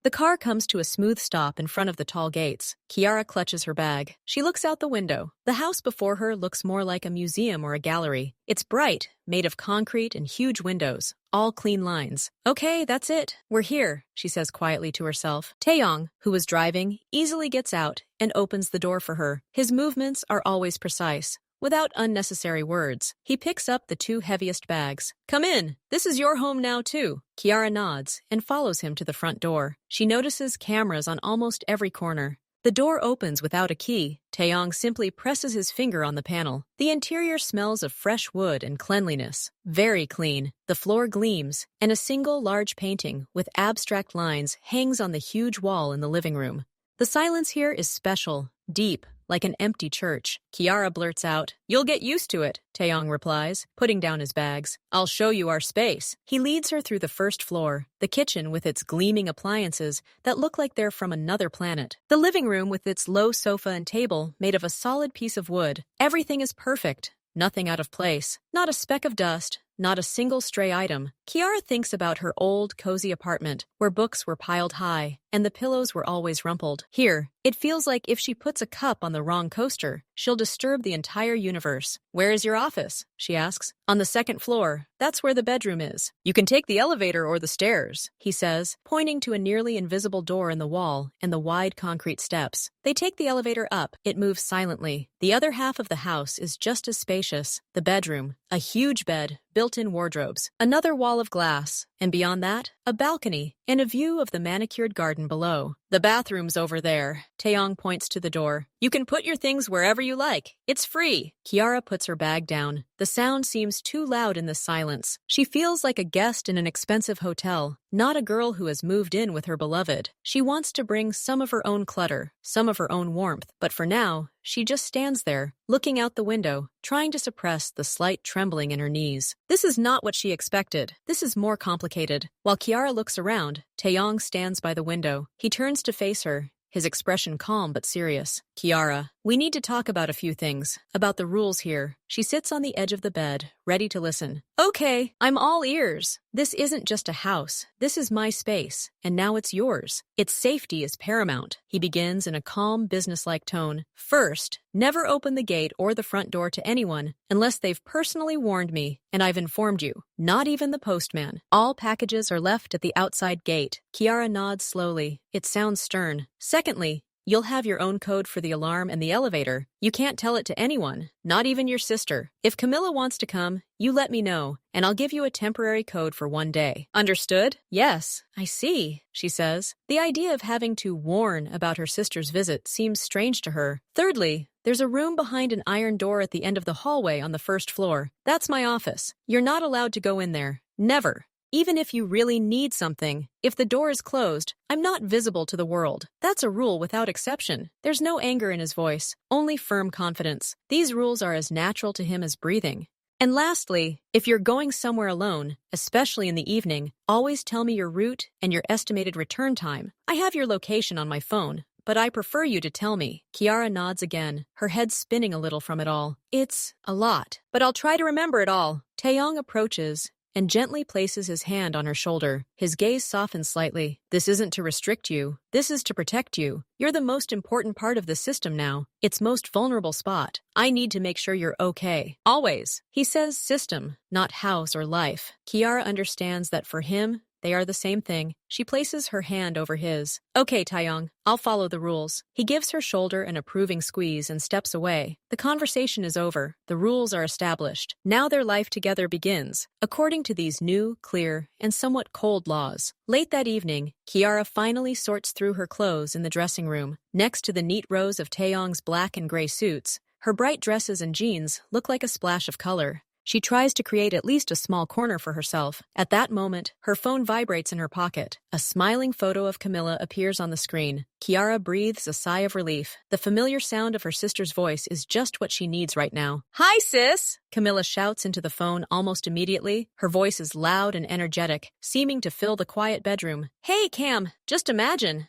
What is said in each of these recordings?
The car comes to a smooth stop in front of the tall gates. Kiara clutches her bag. She looks out the window. The house before her looks more like a museum or a gallery. It's bright, made of concrete and huge windows, all clean lines. Okay, that's it. We're here, she says quietly to herself. Taeyong, who was driving, easily gets out and opens the door for her. His movements are always precise. Without unnecessary words, he picks up the two heaviest bags. Come in. This is your home now, too. Kiara nods and follows him to the front door. She notices cameras on almost every corner. The door opens without a key. Taeyong simply presses his finger on the panel. The interior smells of fresh wood and cleanliness. Very clean. The floor gleams, and a single large painting with abstract lines hangs on the huge wall in the living room. The silence here is special, deep, like an empty church. Kiara blurts out, "You'll get used to it," Taeyong replies, putting down his bags. "I'll show you our space." He leads her through the first floor, the kitchen with its gleaming appliances that look like they're from another planet. The living room with its low sofa and table made of a solid piece of wood. Everything is perfect, nothing out of place, not a speck of dust, not a single stray item. Kiara thinks about her old, cozy apartment, where books were piled high, and the pillows were always rumpled. Here, it feels like if she puts a cup on the wrong coaster, she'll disturb the entire universe. "Where is your office?" she asks. "On the second floor. That's where the bedroom is. You can take the elevator or the stairs," he says, pointing to a nearly invisible door in the wall and the wide concrete steps. They take the elevator up. It moves silently. The other half of the house is just as spacious. The bedroom, a huge bed, built-in wardrobes, another wall of glass, and beyond that, a balcony and a view of the manicured garden below. "The bathroom's over there." Taeyong points to the door. "You can put your things wherever you like. It's free." Kiara puts her bag down. The sound seems too loud in the silence. She feels like a guest in an expensive hotel, not a girl who has moved in with her beloved. She wants to bring some of her own clutter, some of her own warmth, but for now, she just stands there, looking out the window, trying to suppress the slight trembling in her knees. This is not what she expected. This is more complicated. While Kiara looks around, Taeyong stands by the window. He turns to face her, his expression calm but serious. "Kiara, we need to talk about a few things, about the rules here." She sits on the edge of the bed, ready to listen. "Okay, I'm all ears. This isn't just a house. This is my space, and now it's yours. Its safety is paramount." He begins in a calm, businesslike tone. "First, never open the gate or the front door to anyone unless they've personally warned me and I've informed you. Not even the postman. All packages are left at the outside gate." Kiara nods slowly. It sounds stern. "Secondly, you'll have your own code for the alarm and the elevator. You can't tell it to anyone, not even your sister. If Camilla wants to come, you let me know, and I'll give you a temporary code for 1 day. Understood?" "Yes, I see," she says. The idea of having to warn about her sister's visit seems strange to her. "Thirdly, there's a room behind an iron door at the end of the hallway on the first floor. That's my office. You're not allowed to go in there. Never. Even if you really need something, if the door is closed, I'm not visible to the world. That's a rule without exception." There's no anger in his voice, only firm confidence. These rules are as natural to him as breathing. "And lastly, if you're going somewhere alone, especially in the evening, always tell me your route and your estimated return time. I have your location on my phone, but I prefer you to tell me." Kiara nods again, her head spinning a little from it all. "It's a lot, but I'll try to remember it all." Taeyong approaches and gently places his hand on her shoulder. His gaze softens slightly. "This isn't to restrict you. This is to protect you. You're the most important part of the system now. Its most vulnerable spot. I need to make sure you're okay. Always." He says system, not house or life. Kiara understands that for him, they are the same thing. She places her hand over his. "Okay, Taeyong, I'll follow the rules." He gives her shoulder an approving squeeze and steps away. The conversation is over. The rules are established. Now their life together begins, according to these new, clear, and somewhat cold laws. Late that evening, Kiara finally sorts through her clothes in the dressing room. Next to the neat rows of Taeyong's black and gray suits, her bright dresses and jeans look like a splash of color. She tries to create at least a small corner for herself. At that moment, her phone vibrates in her pocket. A smiling photo of Camilla appears on the screen. Kiara breathes a sigh of relief. The familiar sound of her sister's voice is just what she needs right now. "Hi, sis!" Camilla shouts into the phone almost immediately. Her voice is loud and energetic, seeming to fill the quiet bedroom. "Hey, Cam, just imagine.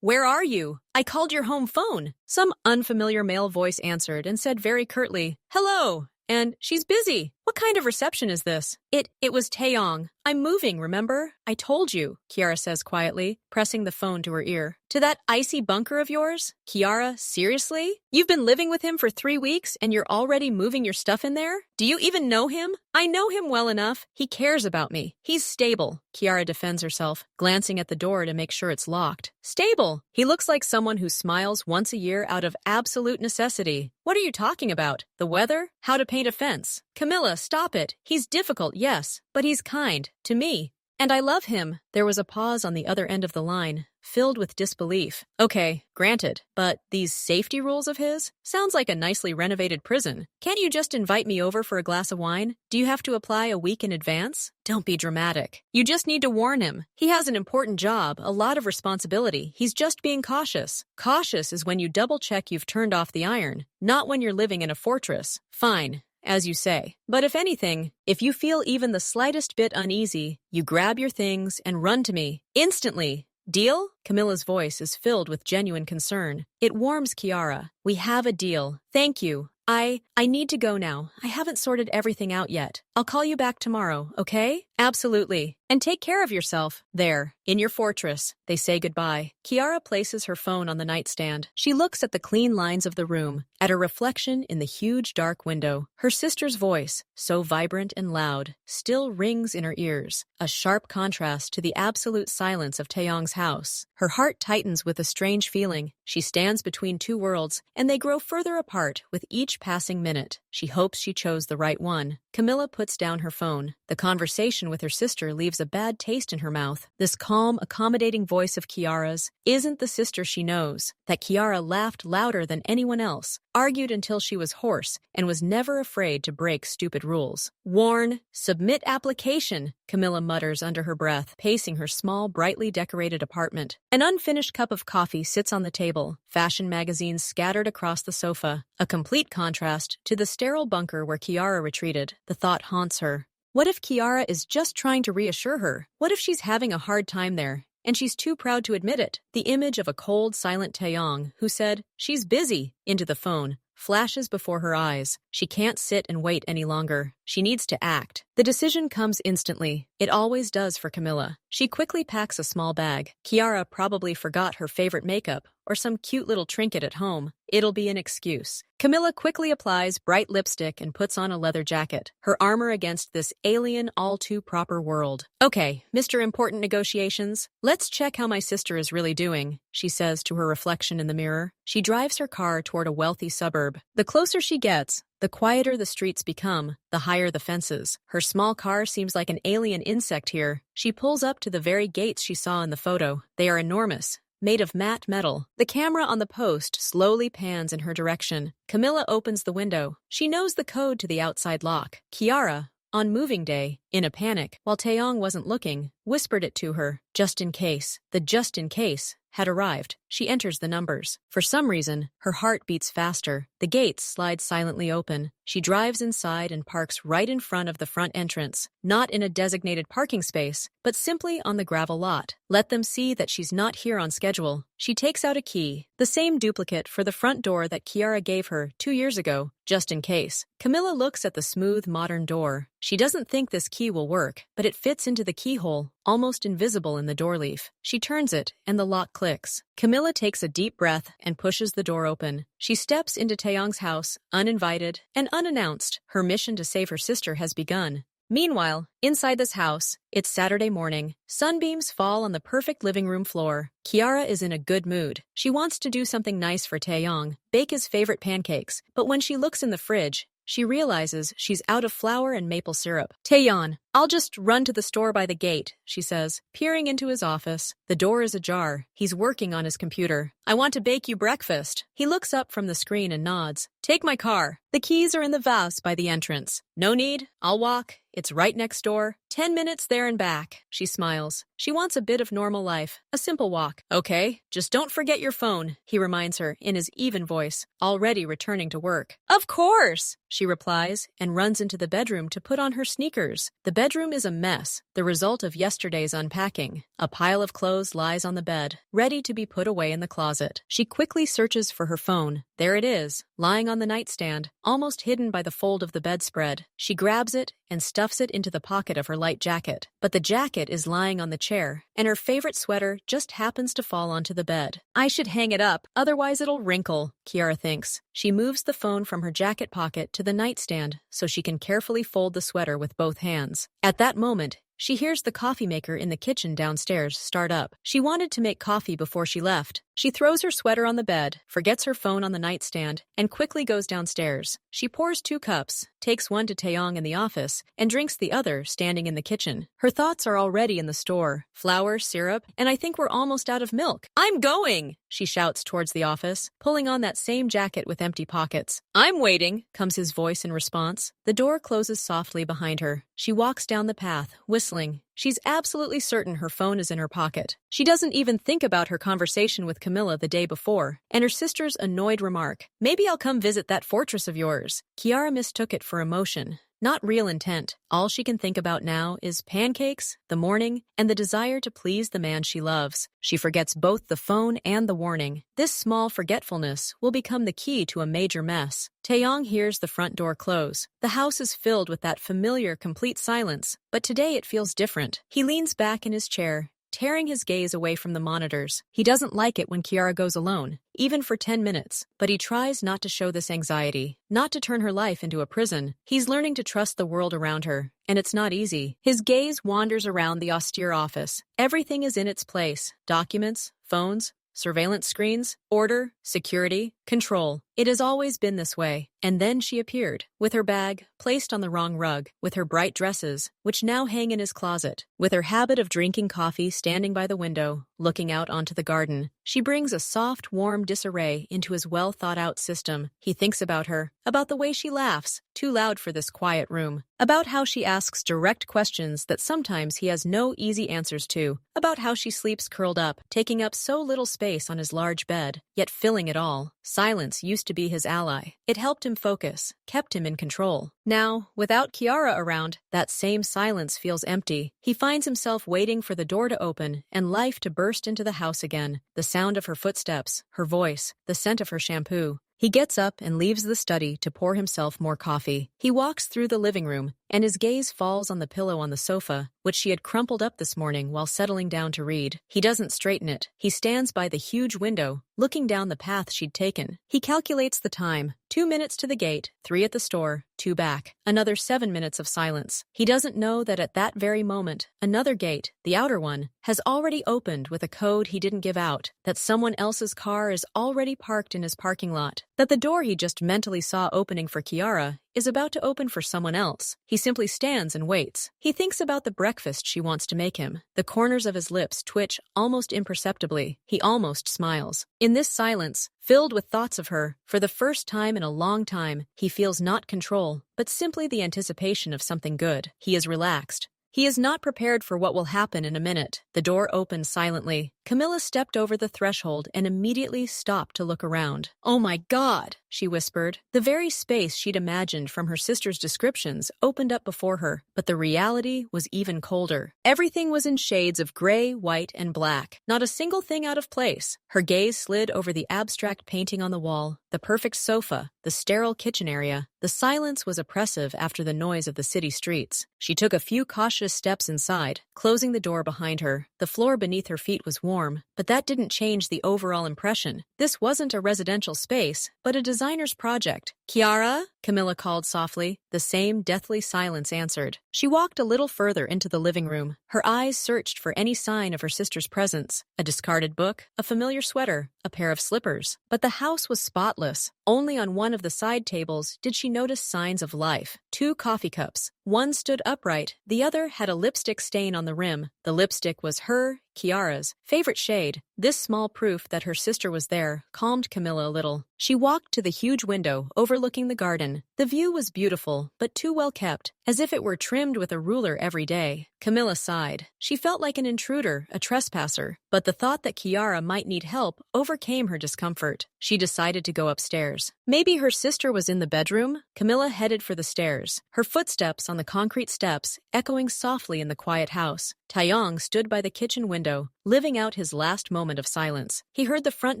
Where are you? I called your home phone." Some unfamiliar male voice answered and said very curtly, "Hello." And "She's busy." What kind of reception is this? It was Taeyong. I'm moving, remember? I told you, Kiara says quietly, pressing the phone to her ear. To that icy bunker of yours? Kiara, seriously? You've been living with him for 3 weeks and you're already moving your stuff in there? Do you even know him? I know him well enough. He cares about me. He's stable. Kiara defends herself, glancing at the door to make sure it's locked. Stable? He looks like someone who smiles once a year out of absolute necessity. What are you talking about? The weather? How to paint a fence? Camilla, stop it. He's difficult, yes, but he's kind. To me. And I love him. There was a pause on the other end of the line, filled with disbelief. Okay, granted, but these safety rules of his? Sounds like a nicely renovated prison. Can't you just invite me over for a glass of wine? Do you have to apply a week in advance? Don't be dramatic. You just need to warn him. He has an important job, a lot of responsibility. He's just being cautious. Cautious is when you double-check you've turned off the iron, not when you're living in a fortress. Fine. As you say. But if anything, if you feel even the slightest bit uneasy, you grab your things and run to me. Instantly. Deal? Camilla's voice is filled with genuine concern. It warms Kiara. We have a deal. Thank you. I need to go now. I haven't sorted everything out yet. I'll call you back tomorrow, okay? Absolutely. And take care of yourself. There, in your fortress. They say goodbye. Kiara places her phone on the nightstand. She looks at the clean lines of the room, at her reflection in the huge dark window. Her sister's voice, so vibrant and loud, still rings in her ears, a sharp contrast to the absolute silence of Taeyong's house. Her heart tightens with a strange feeling. She stands between two worlds, and they grow further apart with each passing minute. She hopes she chose the right one. Camilla puts down her phone. The conversation with her sister leaves a bad taste in her mouth. This calm, accommodating voice of Kiara's isn't the sister she knows. That Kiara laughed louder than anyone else, argued until she was hoarse, and was never afraid to break stupid rules. Warn, submit application, Camilla mutters under her breath, pacing her small, brightly decorated apartment. An unfinished cup of coffee sits on the table, fashion magazines scattered across the sofa, a complete contrast to the sterile bunker where Kiara retreated. The thought haunts her. What if Kiara is just trying to reassure her? What if she's having a hard time there, and she's too proud to admit it? The image of a cold, silent Taeyong who said, "She's busy," into the phone, flashes before her eyes. She can't sit and wait any longer. She needs to act. The decision comes instantly. It always does for Camilla. She quickly packs a small bag. Kiara probably forgot her favorite makeup or some cute little trinket at home. It'll be an excuse. Camilla quickly applies bright lipstick and puts on a leather jacket, her armor against this alien, all-too-proper world. Okay, Mr. Important Negotiations, let's check how my sister is really doing, she says to her reflection in the mirror. She drives her car toward a wealthy suburb. The closer she gets, the quieter the streets become, the higher the fences. Her small car seems like an alien insect here. She pulls up to the very gates she saw in the photo. They are enormous, made of matte metal. The camera on the post slowly pans in her direction. Camilla opens the window. She knows the code to the outside lock. Kiara, on moving day, in a panic, while Taeyong wasn't looking, whispered it to her, just in case. The just in case had arrived. She enters the numbers. For some reason, her heart beats faster. The gates slide silently open. She drives inside and parks right in front of the front entrance, not in a designated parking space, but simply on the gravel lot. Let them see that she's not here on schedule. She takes out a key, the same duplicate for the front door that Kiara gave her 2 years ago, just in case. Camilla looks at the smooth, modern door. She doesn't think this key will work, but it fits into the keyhole, almost invisible in the door leaf. She turns it, and the lock clicks. Camilla takes a deep breath and pushes the door open. She steps into Taeyong's house, uninvited and unannounced. Her mission to save her sister has begun. Meanwhile, inside this house, it's Saturday morning. Sunbeams fall on the perfect living room floor. Kiara is in a good mood. She wants to do something nice for Taeyong, bake his favorite pancakes, but when she looks in the fridge, she realizes she's out of flour and maple syrup. Taeyong, I'll just run to the store by the gate, she says, peering into his office. The door is ajar. He's working on his computer. I want to bake you breakfast. He looks up from the screen and nods. Take my car. The keys are in the vase by the entrance. No need. I'll walk. It's right next door. 10 minutes there and back. She smiles. She wants a bit of normal life, a simple walk. Okay, just don't forget your phone, he reminds her in his even voice, already returning to work. Of course, she replies and runs into the bedroom to put on her sneakers. The bedroom is a mess, the result of yesterday's unpacking. A pile of clothes lies on the bed, ready to be put away in the closet. She quickly searches for her phone. There it is, lying on the nightstand, almost hidden by the fold of the bedspread. She grabs it and stuffs it into the pocket of her light jacket. But the jacket is lying on the chair, and her favorite sweater just happens to fall onto the bed. I should hang it up, otherwise it'll wrinkle, Kiara thinks. She moves the phone from her jacket pocket to the nightstand so she can carefully fold the sweater with both hands. At that moment, she hears the coffee maker in the kitchen downstairs start up. She wanted to make coffee before she left. She throws her sweater on the bed, forgets her phone on the nightstand, and quickly goes downstairs. She pours 2 cups, takes one to Taeyong in the office, and drinks the other standing in the kitchen. Her thoughts are already in the store. Flour, syrup, and I think we're almost out of milk. I'm going, she shouts towards the office, pulling on that same jacket with empty pockets. I'm waiting, comes his voice in response. The door closes softly behind her. She walks down the path, whistling. She's absolutely certain her phone is in her pocket. She doesn't even think about her conversation with Camilla the day before, and her sister's annoyed remark, "Maybe I'll come visit that fortress of yours." Kiara mistook it for emotion, not real intent. All she can think about now is pancakes, the morning, and the desire to please the man she loves. She forgets both the phone and the warning. This small forgetfulness will become the key to a major mess. Taeyong hears the front door close. The house is filled with that familiar, complete silence, but today it feels different. He leans back in his chair, tearing his gaze away from the monitors. He doesn't like it when Kiara goes alone, even for 10 minutes, but he tries not to show this anxiety, not to turn her life into a prison. He's learning to trust the world around her, and it's not easy. His gaze wanders around the austere office. Everything is in its place: documents, phones, surveillance screens, order, security, control. It has always been this way. And then she appeared, with her bag placed on the wrong rug, with her bright dresses, which now hang in his closet, with her habit of drinking coffee standing by the window, looking out onto the garden. She brings a soft, warm disarray into his well-thought-out system. He thinks about her, about the way she laughs, too loud for this quiet room, about how she asks direct questions that sometimes he has no easy answers to, about how she sleeps curled up, taking up so little space on his large bed, yet filling it all. Silence used to be his ally. It helped him focus, kept him in control. Now, without Kiara around, that same silence feels empty. He finds himself waiting for the door to open and life to burst into the house again. The sound of her footsteps, her voice, the scent of her shampoo. He gets up and leaves the study to pour himself more coffee. He walks through the living room, and his gaze falls on the pillow on the sofa, which she had crumpled up this morning while settling down to read. He doesn't straighten it. He stands by the huge window, looking down the path she'd taken. He calculates the time: 2 minutes to the gate, 3 at the store, 2 back. Another 7 minutes of silence. He doesn't know that at that very moment, another gate, the outer one, has already opened with a code he didn't give out, that someone else's car is already parked in his parking lot, that the door he just mentally saw opening for Kiara is about to open for someone else. He simply stands and waits. He thinks about the breakfast she wants to make him. The corners of his lips twitch almost imperceptibly. He almost smiles. In this silence, filled with thoughts of her, for the first time in a long time, he feels not control, but simply the anticipation of something good. He is relaxed. He is not prepared for what will happen in a minute. The door opened silently. Camilla stepped over the threshold and immediately stopped to look around. "Oh my God," she whispered. The very space she'd imagined from her sister's descriptions opened up before her, but the reality was even colder. Everything was in shades of gray, white, and black. Not a single thing out of place. Her gaze slid over the abstract painting on the wall, the perfect sofa, the sterile kitchen area. The silence was oppressive after the noise of the city streets. She took a few cautious steps inside, closing the door behind her. The floor beneath her feet was warm, but that didn't change the overall impression. This wasn't a residential space, but a designer's project. "Kiara?" Camilla called softly. The same deathly silence answered. She walked a little further into the living room. Her eyes searched for any sign of her sister's presence. A discarded book, a familiar sweater, a pair of slippers. But the house was spotless. Only on one of the side tables did she notice signs of life. 2 coffee cups. One stood upright, the other had a lipstick stain on the rim. The lipstick was her, Kiara's, favorite shade. This small proof that her sister was there calmed Camilla a little. She walked to the huge window overlooking the garden. The view was beautiful, but too well kept, as if it were trimmed with a ruler every day. Camilla sighed. She felt like an intruder, a trespasser, but the thought that Kiara might need help overcame her discomfort. She decided to go upstairs. Maybe her sister was in the bedroom? Camilla headed for the stairs, her footsteps on the concrete steps echoing softly in the quiet house. Taeyong stood by the kitchen window, living out his last moment of silence. He heard the front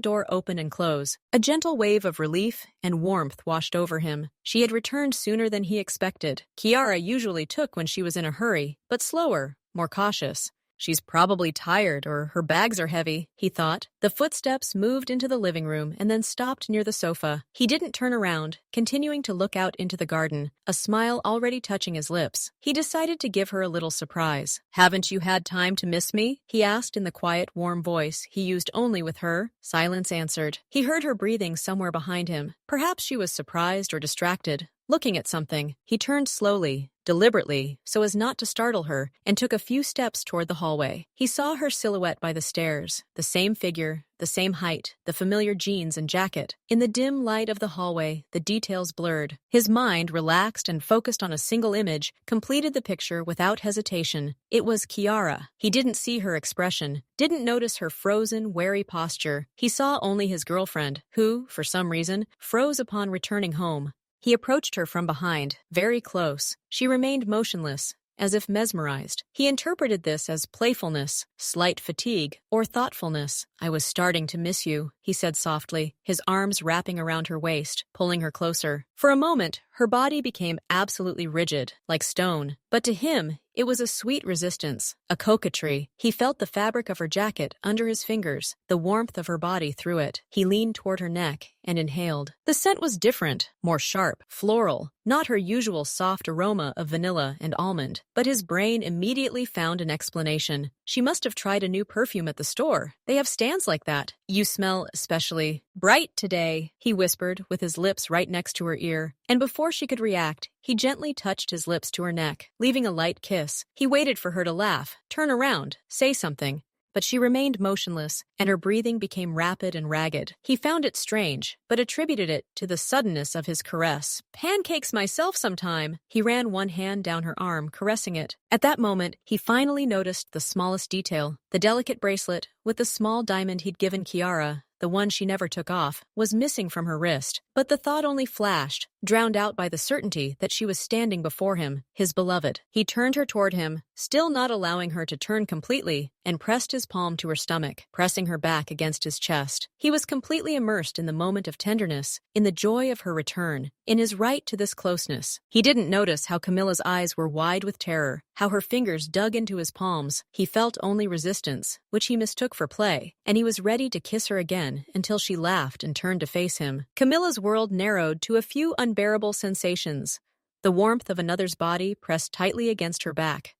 door open and close. A gentle wave of relief and warmth washed over him. She had returned sooner than he expected. Kiara usually took when she was in a hurry, but slower, more cautious. She's probably tired or her bags are heavy, he thought. The footsteps moved into the living room and then stopped near the sofa. He didn't turn around, continuing to look out into the garden, a smile already touching his lips. He decided to give her a little surprise. "Haven't you had time to miss me?" he asked in the quiet, warm voice he used only with her. Silence answered. He heard her breathing somewhere behind him. Perhaps she was surprised or distracted, looking at something. He turned slowly, deliberately, so as not to startle her, and took a few steps toward the hallway. He saw her silhouette by the stairs, the same figure, the same height, the familiar jeans and jacket. In the dim light of the hallway, the details blurred. His mind, relaxed and focused on a single image, completed the picture without hesitation. It was Kiara. He didn't see her expression, didn't notice her frozen, wary posture. He saw only his girlfriend, who, for some reason, froze upon returning home. He approached her from behind, very close. She remained motionless, as if mesmerized. He interpreted this as playfulness, slight fatigue, or thoughtfulness. "I was starting to miss you," he said softly, his arms wrapping around her waist, pulling her closer. For a moment, her body became absolutely rigid, like stone. But to him, it was a sweet resistance, a coquetry. He felt the fabric of her jacket under his fingers, the warmth of her body through it. He leaned toward her neck and inhaled. The scent was different, more sharp, floral, not her usual soft aroma of vanilla and almond. But his brain immediately found an explanation. She must have tried a new perfume at the store. They have stands like that. "You smell especially bright today," he whispered with his lips right next to her ear. And before she could react, he gently touched his lips to her neck, leaving a light kiss. He waited for her to laugh, turn around, say something. But she remained motionless, and her breathing became rapid and ragged. He found it strange, but attributed it to the suddenness of his caress. "Pancakes myself sometime." He ran one hand down her arm, caressing it. At that moment, he finally noticed the smallest detail. The delicate bracelet, with the small diamond he'd given Kiara, the one she never took off, was missing from her wrist. But the thought only flashed, drowned out by the certainty that she was standing before him, his beloved. He turned her toward him, still not allowing her to turn completely, and pressed his palm to her stomach, pressing her back against his chest. He was completely immersed in the moment of tenderness, in the joy of her return, in his right to this closeness. He didn't notice how Camilla's eyes were wide with terror, how her fingers dug into his palms. He felt only resistance, which he mistook for play, and he was ready to kiss her again until she laughed and turned to face him. Camilla's world narrowed to a few unbearable sensations. The warmth of another's body pressed tightly against her back,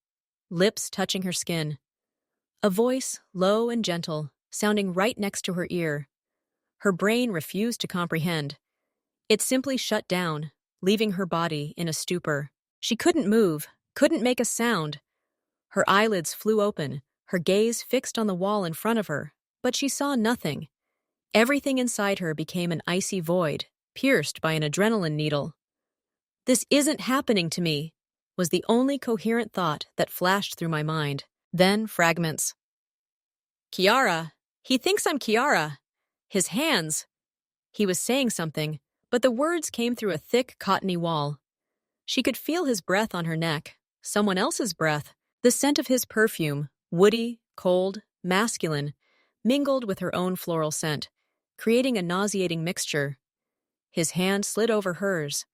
lips touching her skin. A voice, low and gentle, sounding right next to her ear. Her brain refused to comprehend. It simply shut down, leaving her body in a stupor. She couldn't move, couldn't make a sound. Her eyelids flew open, her gaze fixed on the wall in front of her, but she saw nothing. Everything inside her became an icy void, pierced by an adrenaline needle. "This isn't happening to me," was the only coherent thought that flashed through my mind. Then fragments. "Kiara! He thinks I'm Kiara! His hands!" He was saying something, but the words came through a thick, cottony wall. She could feel his breath on her neck, someone else's breath. The scent of his perfume, woody, cold, masculine, mingled with her own floral scent, creating a nauseating mixture. His hand slid over hers.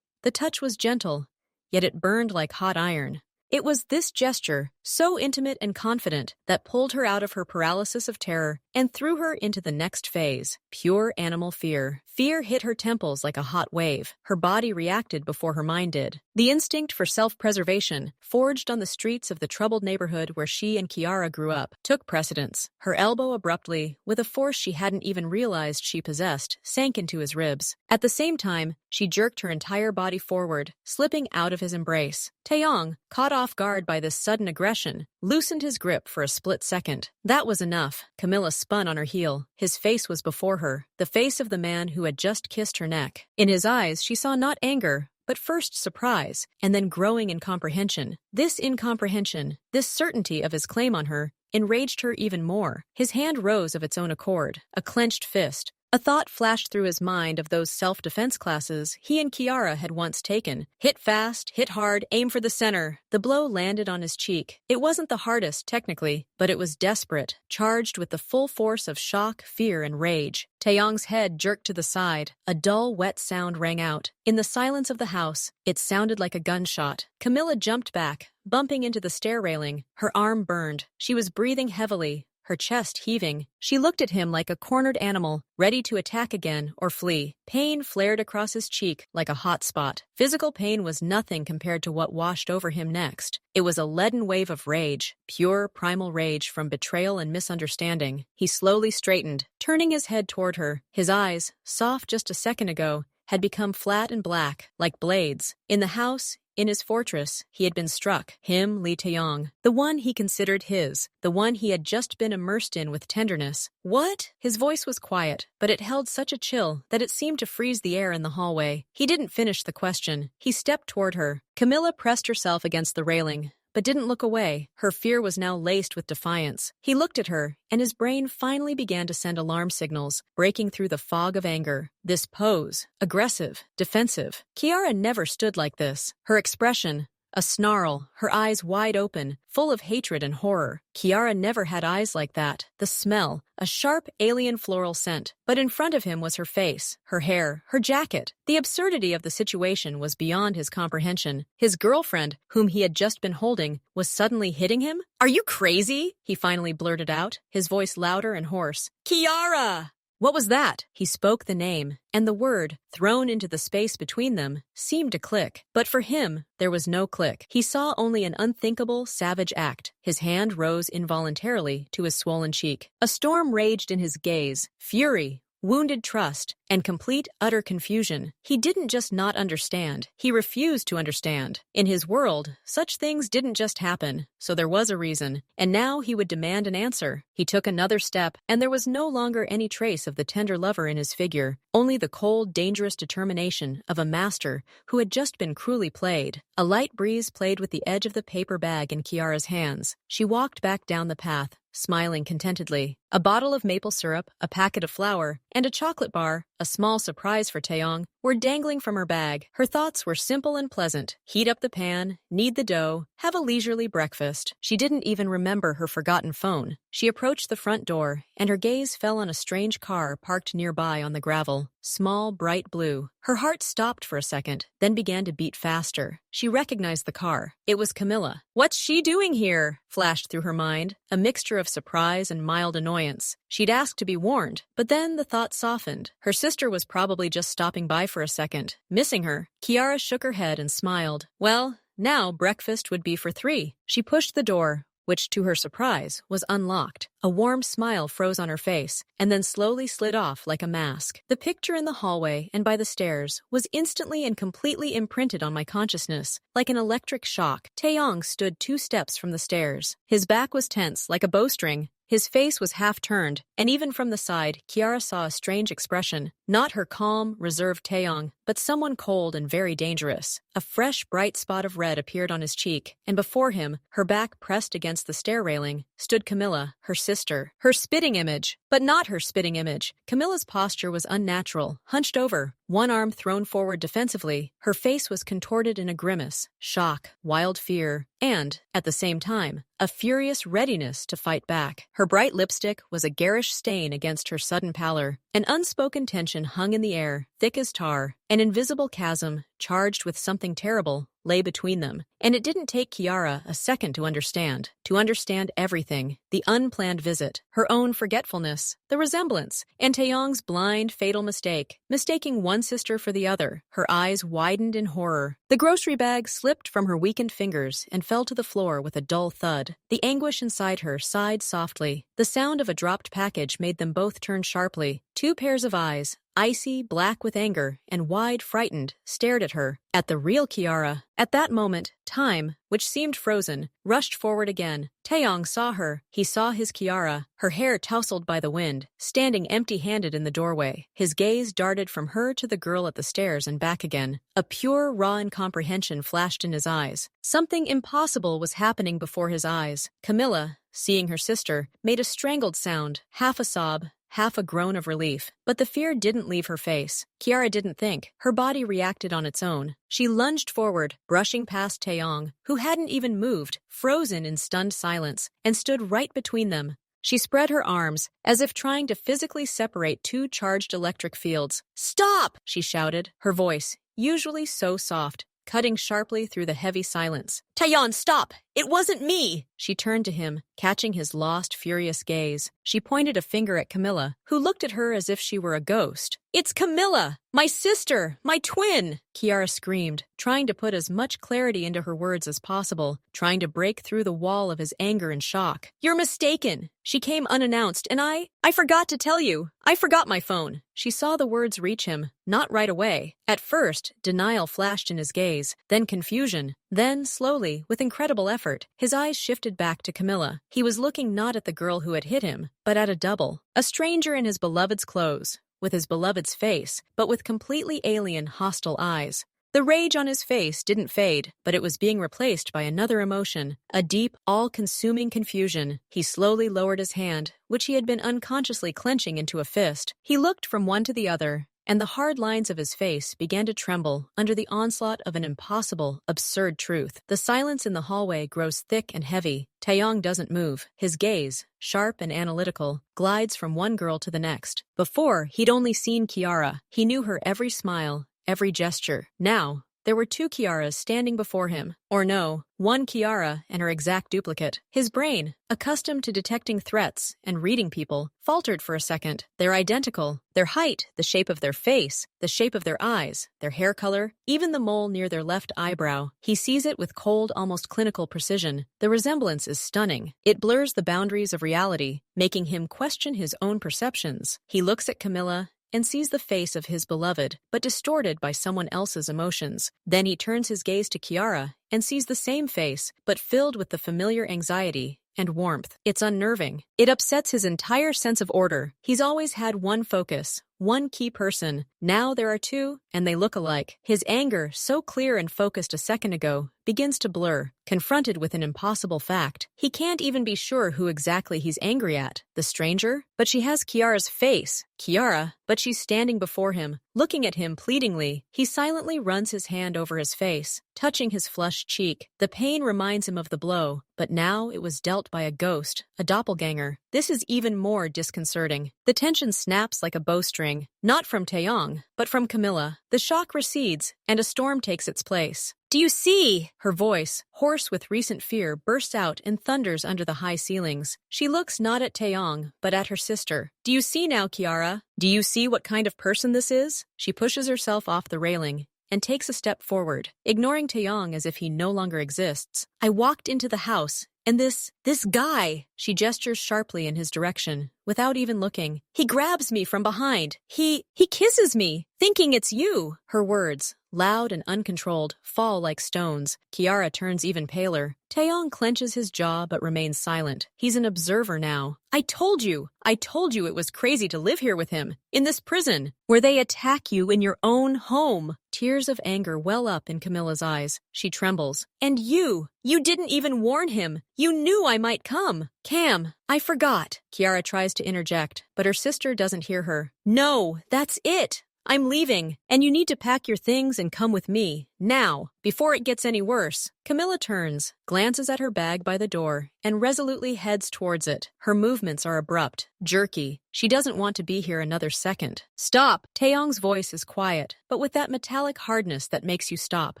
The touch was gentle, yet it burned like hot iron. It was this gesture, so intimate and confident, that pulled her out of her paralysis of terror and threw her into the next phase, pure animal fear. Fear hit her temples like a hot wave. Her body reacted before her mind did. The instinct for self-preservation, forged on the streets of the troubled neighborhood where she and Kiara grew up, took precedence. Her elbow abruptly, with a force she hadn't even realized she possessed, sank into his ribs. At the same time, she jerked her entire body forward, slipping out of his embrace. Taeyong, caught off guard by this sudden aggression, loosened his grip for a split second. That was enough. Camilla spun on her heel. His face was before her, the face of the man who had just kissed her neck. In his eyes, she saw not anger, but first surprise, and then growing incomprehension. This incomprehension, this certainty of his claim on her, enraged her even more. His hand rose of its own accord, a clenched fist. A thought flashed through his mind of those self-defense classes he and Kiara had once taken. Hit fast, hit hard, aim for the center. The blow landed on his cheek. It wasn't the hardest, technically, but it was desperate, charged with the full force of shock, fear, and rage. Taeyong's head jerked to the side. A dull, wet sound rang out. In the silence of the house, it sounded like a gunshot. Camilla jumped back, bumping into the stair railing. Her arm burned. She was breathing heavily, her chest heaving. She looked at him like a cornered animal, ready to attack again or flee. Pain flared across his cheek like a hot spot. Physical pain was nothing compared to what washed over him next. It was a leaden wave of rage, pure primal rage from betrayal and misunderstanding. He slowly straightened, turning his head toward her. His eyes, soft just a second ago, had become flat and black, like blades. In the house, in his fortress, he had been struck. Him, Lee Taeyong. The one he considered his. The one he had just been immersed in with tenderness. What? His voice was quiet, but it held such a chill that it seemed to freeze the air in the hallway. He didn't finish the question. He stepped toward her. Camilla pressed herself against the railing, but didn't look away. Her fear was now laced with defiance. He looked at her, and his brain finally began to send alarm signals, breaking through the fog of anger. This pose, aggressive, defensive. Kiara never stood like this. Her expression, a snarl, her eyes wide open, full of hatred and horror. Kiara never had eyes like that. The smell, a sharp alien floral scent. But in front of him was her face, her hair, her jacket. The absurdity of the situation was beyond his comprehension. His girlfriend, whom he had just been holding, was suddenly hitting him? "Are you crazy?" he finally blurted out, his voice louder and hoarse. "Kiara!" What was that? He spoke the name, and the word, thrown into the space between them, seemed to click. But for him, there was no click. He saw only an unthinkable, savage act. His hand rose involuntarily to his swollen cheek. A storm raged in his gaze, fury, wounded trust, and complete, utter confusion. He didn't just not understand. He refused to understand. In his world, such things didn't just happen, so there was a reason. And now he would demand an answer. He took another step, and there was no longer any trace of the tender lover in his figure, only the cold, dangerous determination of a master who had just been cruelly played. A light breeze played with the edge of the paper bag in Kiara's hands. She walked back down the path, smiling contentedly. A bottle of maple syrup, a packet of flour, and a chocolate bar, a small surprise for Taeyong, were dangling from her bag. Her thoughts were simple and pleasant. Heat up the pan, knead the dough, have a leisurely breakfast. She didn't even remember her forgotten phone. She approached the front door, and her gaze fell on a strange car parked nearby on the gravel. Small, bright blue. Her heart stopped for a second, then began to beat faster. She recognized the car. It was Camilla. "What's she doing here?" flashed through her mind, a mixture of surprise and mild annoyance. She'd asked to be warned, but then the thought softened. Her sister was probably just stopping by for a second. Missing her. Kiara shook her head and smiled. Well, now breakfast would be for 3. She pushed the door, which, to her surprise, was unlocked. A warm smile froze on her face, and then slowly slid off like a mask. The picture in the hallway and by the stairs was instantly and completely imprinted on my consciousness, like an electric shock. Taeyong stood 2 steps from the stairs. His back was tense, like a bowstring. His face was half-turned, and even from the side, Kiara saw a strange expression. Not her calm, reserved Taeyong, but someone cold and very dangerous. A fresh, bright spot of red appeared on his cheek, and before him, her back pressed against the stair railing, stood Camilla, her sister. Her spitting image. But not her spitting image. Camilla's posture was unnatural, hunched over, one arm thrown forward defensively. Her face was contorted in a grimace, shock, wild fear, and, at the same time, a furious readiness to fight back. Her bright lipstick was a garish stain against her sudden pallor. An unspoken tension hung in the air, thick as tar. An invisible chasm, charged with something terrible, lay between them, and it didn't take Kiara a second to understand everything. The unplanned visit, her own forgetfulness, the resemblance, and Taeyong's blind, fatal mistake, mistaking one sister for the other. Her eyes widened in horror. The grocery bag slipped from her weakened fingers and fell to the floor with a dull thud. The anguish inside her sighed softly. The sound of a dropped package made them both turn sharply. Two pairs of eyes, icy, black with anger, and wide, frightened, stared at her, at the real Kiara. At that moment, time, which seemed frozen, rushed forward again. Taeyong saw her. He saw his Kiara, her hair tousled by the wind, standing empty-handed in the doorway. His gaze darted from her to the girl at the stairs and back again. A pure, raw incomprehension flashed in his eyes. Something impossible was happening before his eyes. Camilla, seeing her sister, made a strangled sound, half a sob, half a groan of relief. But the fear didn't leave her face. Kiara didn't think. Her body reacted on its own. She lunged forward, brushing past Taeyong, who hadn't even moved, frozen in stunned silence, and stood right between them. She spread her arms, as if trying to physically separate two charged electric fields. "Stop!" she shouted, her voice, usually so soft, cutting sharply through the heavy silence. "Taeyeon, stop! It wasn't me!" She turned to him, catching his lost, furious gaze. She pointed a finger at Camilla, who looked at her as if she were a ghost. "It's Camilla! My sister! My twin!" Kiara screamed, trying to put as much clarity into her words as possible, trying to break through the wall of his anger and shock. "You're mistaken! She came unannounced, and I forgot to tell you. I forgot my phone." She saw the words reach him, not right away. At first, denial flashed in his gaze, then confusion. Then, slowly, with incredible effort, his eyes shifted back to Camilla. He was looking not at the girl who had hit him, but at a double. A stranger in his beloved's clothes, with his beloved's face, but with completely alien, hostile eyes. The rage on his face didn't fade, but it was being replaced by another emotion, a deep, all-consuming confusion. He slowly lowered his hand, which he had been unconsciously clenching into a fist. He looked from one to the other, and the hard lines of his face began to tremble under the onslaught of an impossible, absurd truth. The silence in the hallway grows thick and heavy. Taeyong doesn't move. His gaze, sharp and analytical, glides from one girl to the next. Before, he'd only seen Kiara. He knew her every smile, every gesture. Now, there were two Kiaras standing before him. Or no, one Kiara and her exact duplicate. His brain, accustomed to detecting threats and reading people, faltered for a second. They're identical. Their height, the shape of their face, the shape of their eyes, their hair color, even the mole near their left eyebrow. He sees it with cold, almost clinical precision. The resemblance is stunning. It blurs the boundaries of reality, making him question his own perceptions. He looks at Camilla and sees the face of his beloved, but distorted by someone else's emotions. Then he turns his gaze to Kiara and sees the same face, but filled with the familiar anxiety and warmth. It's unnerving. It upsets his entire sense of order. He's always had one focus, one key person. Now there are two, and they look alike. His anger, so clear and focused a second ago, begins to blur. Confronted with an impossible fact, he can't even be sure who exactly he's angry at. The stranger? But she has Kiara's face. Kiara? But she's standing before him, looking at him pleadingly. He silently runs his hand over his face, touching his flushed cheek. The pain reminds him of the blow, but now it was dealt by a ghost, a doppelganger. This is even more disconcerting. The tension snaps like a bowstring, not from Taeyong, but from Camilla. The shock recedes, and a storm takes its place. "Do you see?" Her voice, hoarse with recent fear, bursts out and thunders under the high ceilings. She looks not at Taeyong, but at her sister. "Do you see now, Kiara? Do you see what kind of person this is?" She pushes herself off the railing and takes a step forward, ignoring Taeyong as if he no longer exists. "I walked into the house, and this guy," she gestures sharply in his direction, without even looking. "He grabs me from behind. He kisses me, thinking it's you." Her words, loud and uncontrolled, fall like stones. Kiara turns even paler. Taeyong clenches his jaw but remains silent. He's an observer now. I told you it was crazy to live here with him, in this prison, where they attack you in your own home." Tears of anger well up in Camilla's eyes. She trembles. "And you didn't even warn him. You knew I might come." "Cam, I forgot." Kiara tries to interject, but her sister doesn't hear her. "No, that's it. I'm leaving, and you need to pack your things and come with me, Now, before it gets any worse, Camilla turns, glances at her bag by the door, and resolutely heads towards it. Her movements are abrupt, jerky. She doesn't want to be here another second. Stop! Taeyong's voice is quiet, but with that metallic hardness that makes you stop.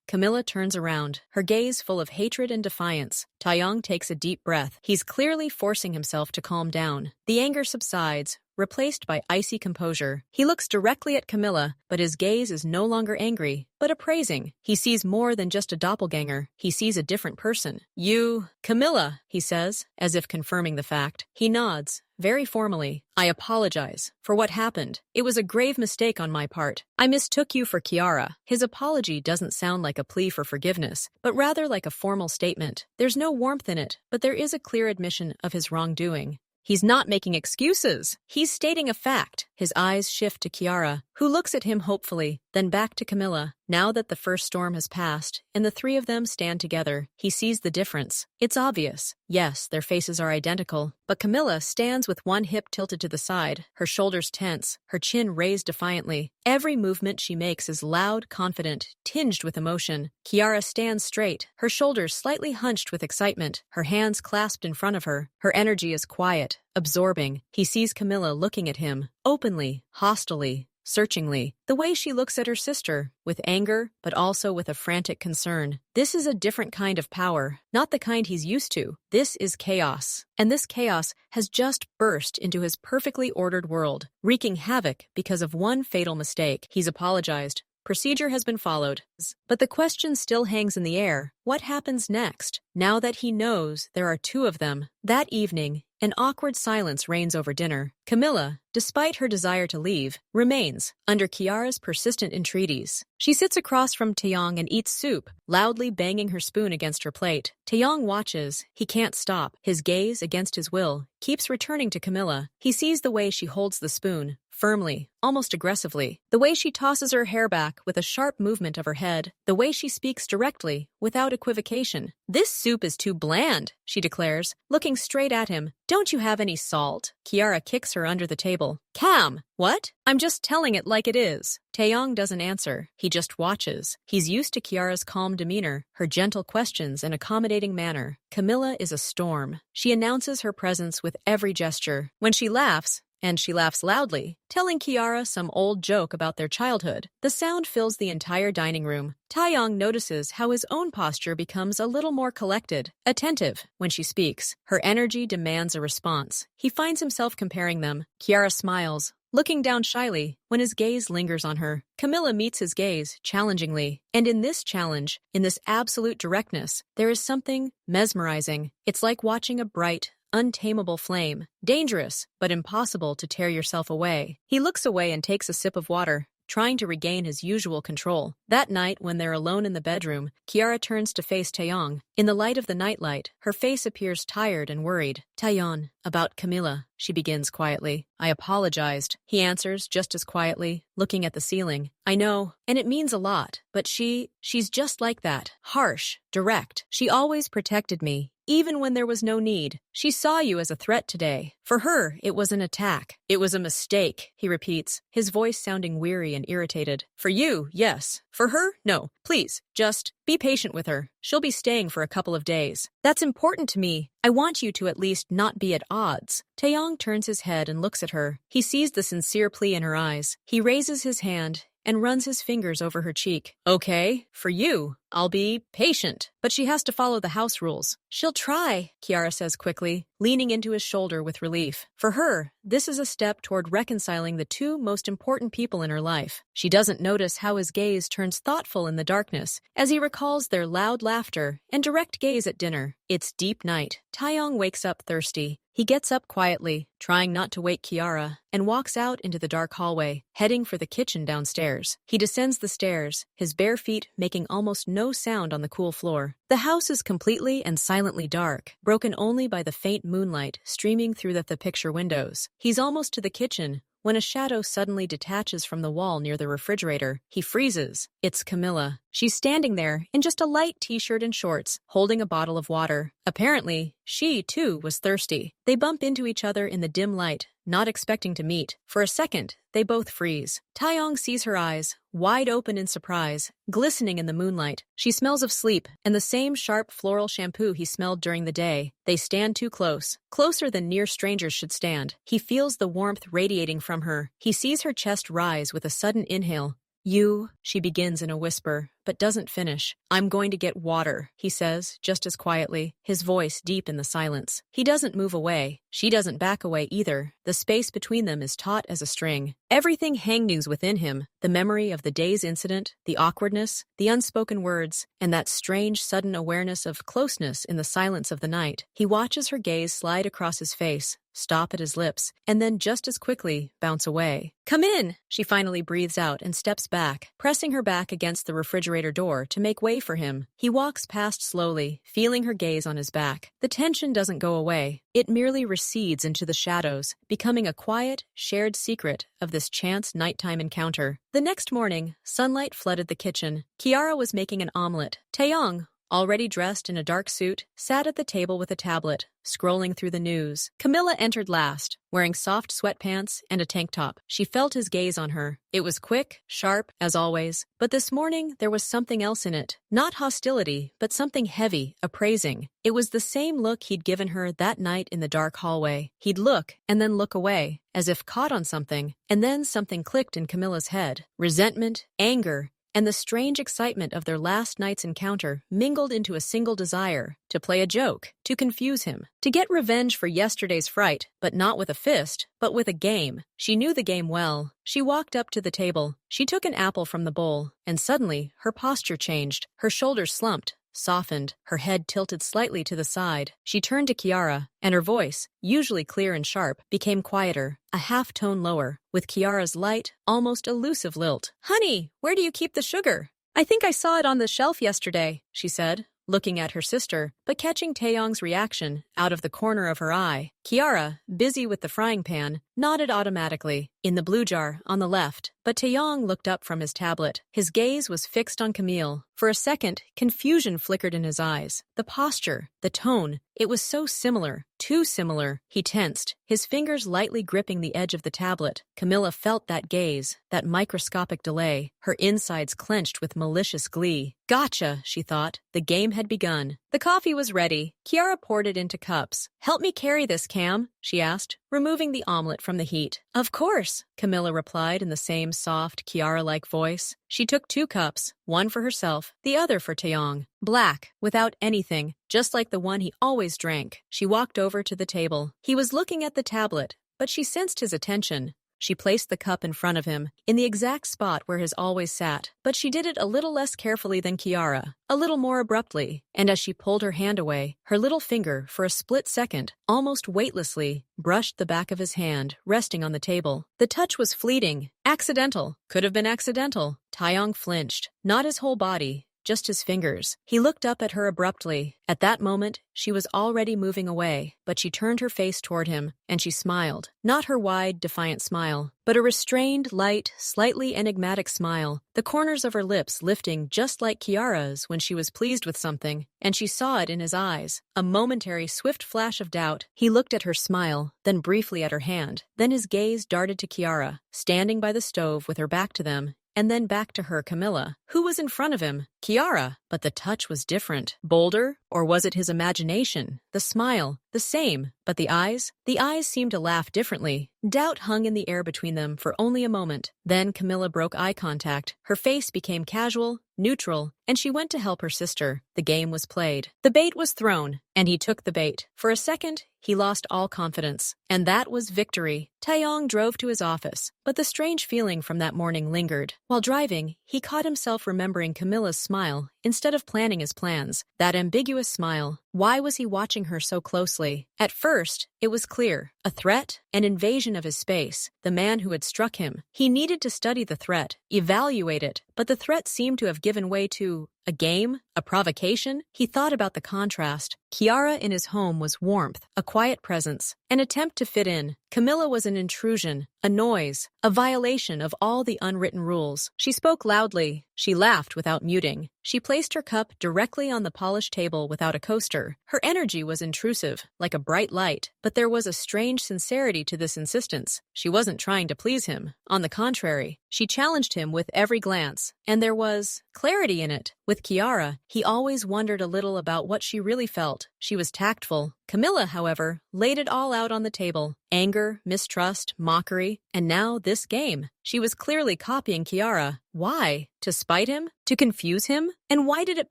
Camilla turns around, her gaze full of hatred and defiance. Taeyong takes a deep breath. He's clearly forcing himself to calm down. The anger subsides, replaced by icy composure. He looks directly at Camilla, but his gaze is no longer angry, but appraising. He sees more than just a doppelganger. He sees a different person. You, Camilla, he says, as if confirming the fact. He nods, very formally. I apologize for what happened. It was a grave mistake on my part. I mistook you for Kiara. His apology doesn't sound like a plea for forgiveness, but rather like a formal statement. There's no warmth in it, but there is a clear admission of his wrongdoing. He's not making excuses. He's stating a fact. His eyes shift to Kiara, who looks at him hopefully, then back to Camilla. Now that the first storm has passed, and the three of them stand together, he sees the difference. It's obvious. Yes, their faces are identical, but Camilla stands with one hip tilted to the side, her shoulders tense, her chin raised defiantly. Every movement she makes is loud, confident, tinged with emotion. Kiara stands straight, her shoulders slightly hunched with excitement, her hands clasped in front of her. Her energy is quiet, absorbing. He sees Camilla looking at him, openly, hostilely, searchingly, the way she looks at her sister, with anger, but also with a frantic concern. This is a different kind of power, not the kind he's used to. This is chaos. And this chaos has just burst into his perfectly ordered world, wreaking havoc because of one fatal mistake. He's apologized. Procedure has been followed. But the question still hangs in the air. What happens next? Now that he knows there are two of them. That evening, an awkward silence reigns over dinner. Camilla, despite her desire to leave, remains, under Kiara's persistent entreaties. She sits across from Taeyong and eats soup, loudly banging her spoon against her plate. Taeyong watches. He can't stop. His gaze, against his will, keeps returning to Camilla. He sees the way she holds the spoon, firmly, almost aggressively. The way she tosses her hair back with a sharp movement of her head. The way she speaks directly, without equivocation. This soup is too bland, she declares, looking straight at him. Don't you have any salt? Kiara kicks her under the table. Cam! What? I'm just telling it like it is. Taeyong doesn't answer. He just watches. He's used to Kiara's calm demeanor, her gentle questions and accommodating manner. Camilla is a storm. She announces her presence with every gesture. When she laughs, and she laughs loudly, telling Kiara some old joke about their childhood. The sound fills the entire dining room. Taeyong notices how his own posture becomes a little more collected, attentive, when she speaks. Her energy demands a response. He finds himself comparing them. Kiara smiles, looking down shyly, when his gaze lingers on her. Camilla meets his gaze, challengingly. And in this challenge, in this absolute directness, there is something mesmerizing. It's like watching a bright, untamable flame, dangerous, but impossible to tear yourself away. He looks away and takes a sip of water, trying to regain his usual control. That night, when they're alone in the bedroom, Kiara turns to face Taeyong. In the light of the nightlight, her face appears tired and worried. Taeyong, about Camilla, she begins quietly. I apologized, he answers just as quietly, looking at the ceiling. I know, and it means a lot, but she's just like that. Harsh, direct. She always protected me, even when there was no need. She saw you as a threat today. For her, it was an attack. It was a mistake, he repeats, his voice sounding weary and irritated. For you, yes. For her, no. Please, just be patient with her. She'll be staying for a couple of days. That's important to me. I want you to at least not be at odds. Taeyong turns his head and looks at her. He sees the sincere plea in her eyes. He raises his hand and runs his fingers over her cheek. Okay, for you, I'll be patient. But she has to follow the house rules. She'll try, Kiara says quickly, leaning into his shoulder with relief. For her, this is a step toward reconciling the two most important people in her life. She doesn't notice how his gaze turns thoughtful in the darkness as he recalls their loud laughter and direct gaze at dinner. It's deep night. Taeyong wakes up thirsty. He gets up quietly, trying not to wake Kiara, and walks out into the dark hallway, heading for the kitchen downstairs. He descends the stairs, his bare feet making almost no sound on the cool floor. The house is completely and silently dark, broken only by the faint moonlight streaming through the picture windows. He's almost to the kitchen when a shadow suddenly detaches from the wall near the refrigerator. He freezes. It's Camilla. She's standing there in just a light t-shirt and shorts, holding a bottle of water. Apparently, she, too, was thirsty. They bump into each other in the dim light, not expecting to meet. For a second, they both freeze. Taeyong sees her eyes, wide open in surprise, glistening in the moonlight. She smells of sleep and the same sharp floral shampoo he smelled during the day. They stand too close, closer than near strangers should stand. He feels the warmth radiating from her. He sees her chest rise with a sudden inhale. "You," she begins in a whisper, but doesn't finish. "I'm going to get water," he says, just as quietly, his voice deep in the silence. He doesn't move away. She doesn't back away either. The space between them is taut as a string. Everything hangs within him, the memory of the day's incident, the awkwardness, the unspoken words, and that strange sudden awareness of closeness in the silence of the night. He watches her gaze slide across his face, stop at his lips, and then just as quickly bounce away. "Come in," she finally breathes out and steps back, pressing her back against the refrigerator door to make way for him. He walks past slowly, feeling her gaze on his back. The tension doesn't go away. It merely recedes into the shadows, becoming a quiet, shared secret of this chance nighttime encounter. The next morning, sunlight flooded the kitchen. Kiara was making an omelet. Taeyong, already dressed in a dark suit, sat at the table with a tablet, scrolling through the news. Camilla entered last, wearing soft sweatpants and a tank top. She felt his gaze on her. It was quick, sharp, as always, but this morning there was something else in it. Not hostility, but something heavy, appraising. It was the same look he'd given her that night in the dark hallway. He'd look, and then look away, as if caught on something, and then something clicked in Camilla's head. Resentment, anger, and the strange excitement of their last night's encounter mingled into a single desire, to play a joke, to confuse him, to get revenge for yesterday's fright, but not with a fist, but with a game. She knew the game well. She walked up to the table. She took an apple from the bowl, and suddenly her posture changed. Her shoulders slumped, softened, her head tilted slightly to the side. She turned to Kiara, and her voice, usually clear and sharp, became quieter, a half-tone lower, with Kiara's light, almost elusive lilt. "Honey, where do you keep the sugar? I think I saw it on the shelf yesterday," she said, looking at her sister, but catching Taeyong's reaction out of the corner of her eye. Kiara, busy with the frying pan, nodded automatically. "In the blue jar, on the left." But Taeyong looked up from his tablet. His gaze was fixed on Camille. For a second, confusion flickered in his eyes. The posture, the tone, it was so similar, too similar. He tensed, his fingers lightly gripping the edge of the tablet. Camilla felt that gaze, that microscopic delay, her insides clenched with malicious glee. "Gotcha," she thought. The game had begun. The coffee was ready. Kiara poured it into cups. "Help me carry this, Cam," she asked, removing the omelet from the heat. "Of course," Camilla replied in the same soft, Kiara-like voice. She took 2 cups, one for herself, the other for Taeyong. Black, without anything, just like the one he always drank. She walked over to the table. He was looking at the tablet, but she sensed his attention. She placed the cup in front of him, in the exact spot where his always sat, but she did it a little less carefully than Kiara, a little more abruptly, and as she pulled her hand away, her little finger, for a split second, almost weightlessly, brushed the back of his hand, resting on the table. The touch was fleeting, accidental, could have been accidental. Taeyong flinched, not his whole body, just his fingers. He looked up at her abruptly. At that moment, she was already moving away, but she turned her face toward him, and she smiled. Not her wide, defiant smile, but a restrained, light, slightly enigmatic smile, the corners of her lips lifting just like Kiara's when she was pleased with something, and she saw it in his eyes. A momentary, swift flash of doubt. He looked at her smile, then briefly at her hand. Then his gaze darted to Kiara, standing by the stove with her back to them, and then back to her, Camilla. Who was in front of him? Kiara. But the touch was different. Bolder? Or was it his imagination? The smile, the same, but the eyes? The eyes seemed to laugh differently. Doubt hung in the air between them for only a moment. Then Camilla broke eye contact. Her face became casual, neutral, and she went to help her sister. The game was played. The bait was thrown, and he took the bait. For a second, he lost all confidence. And that was victory. Taeyong drove to his office, but the strange feeling from that morning lingered. While driving, he caught himself remembering Camilla's smile instead of planning his plans. That ambiguous smile. Why was he watching her so closely? At first, it was clear. A threat, an invasion of his space, the man who had struck him. He needed to study the threat, evaluate it, but the threat seemed to have given way to a game, a provocation. He thought about the contrast. Kiara in his home was warmth, a quiet presence, an attempt to fit in. Camilla was an intrusion, a noise, a violation of all the unwritten rules. She spoke loudly. She laughed without muting. She placed her cup directly on the polished table without a coaster. Her energy was intrusive, like a bright light, but there was a strange sincerity to this insistence. She wasn't trying to please him. On the contrary, she challenged him with every glance, and there was clarity in it. With Kiara, he always wondered a little about what she really felt. She was tactful. Camilla, however, laid it all out on the table. Anger, mistrust, mockery, and now this game. She was clearly copying Kiara. Why? To spite him? To confuse him? And why did it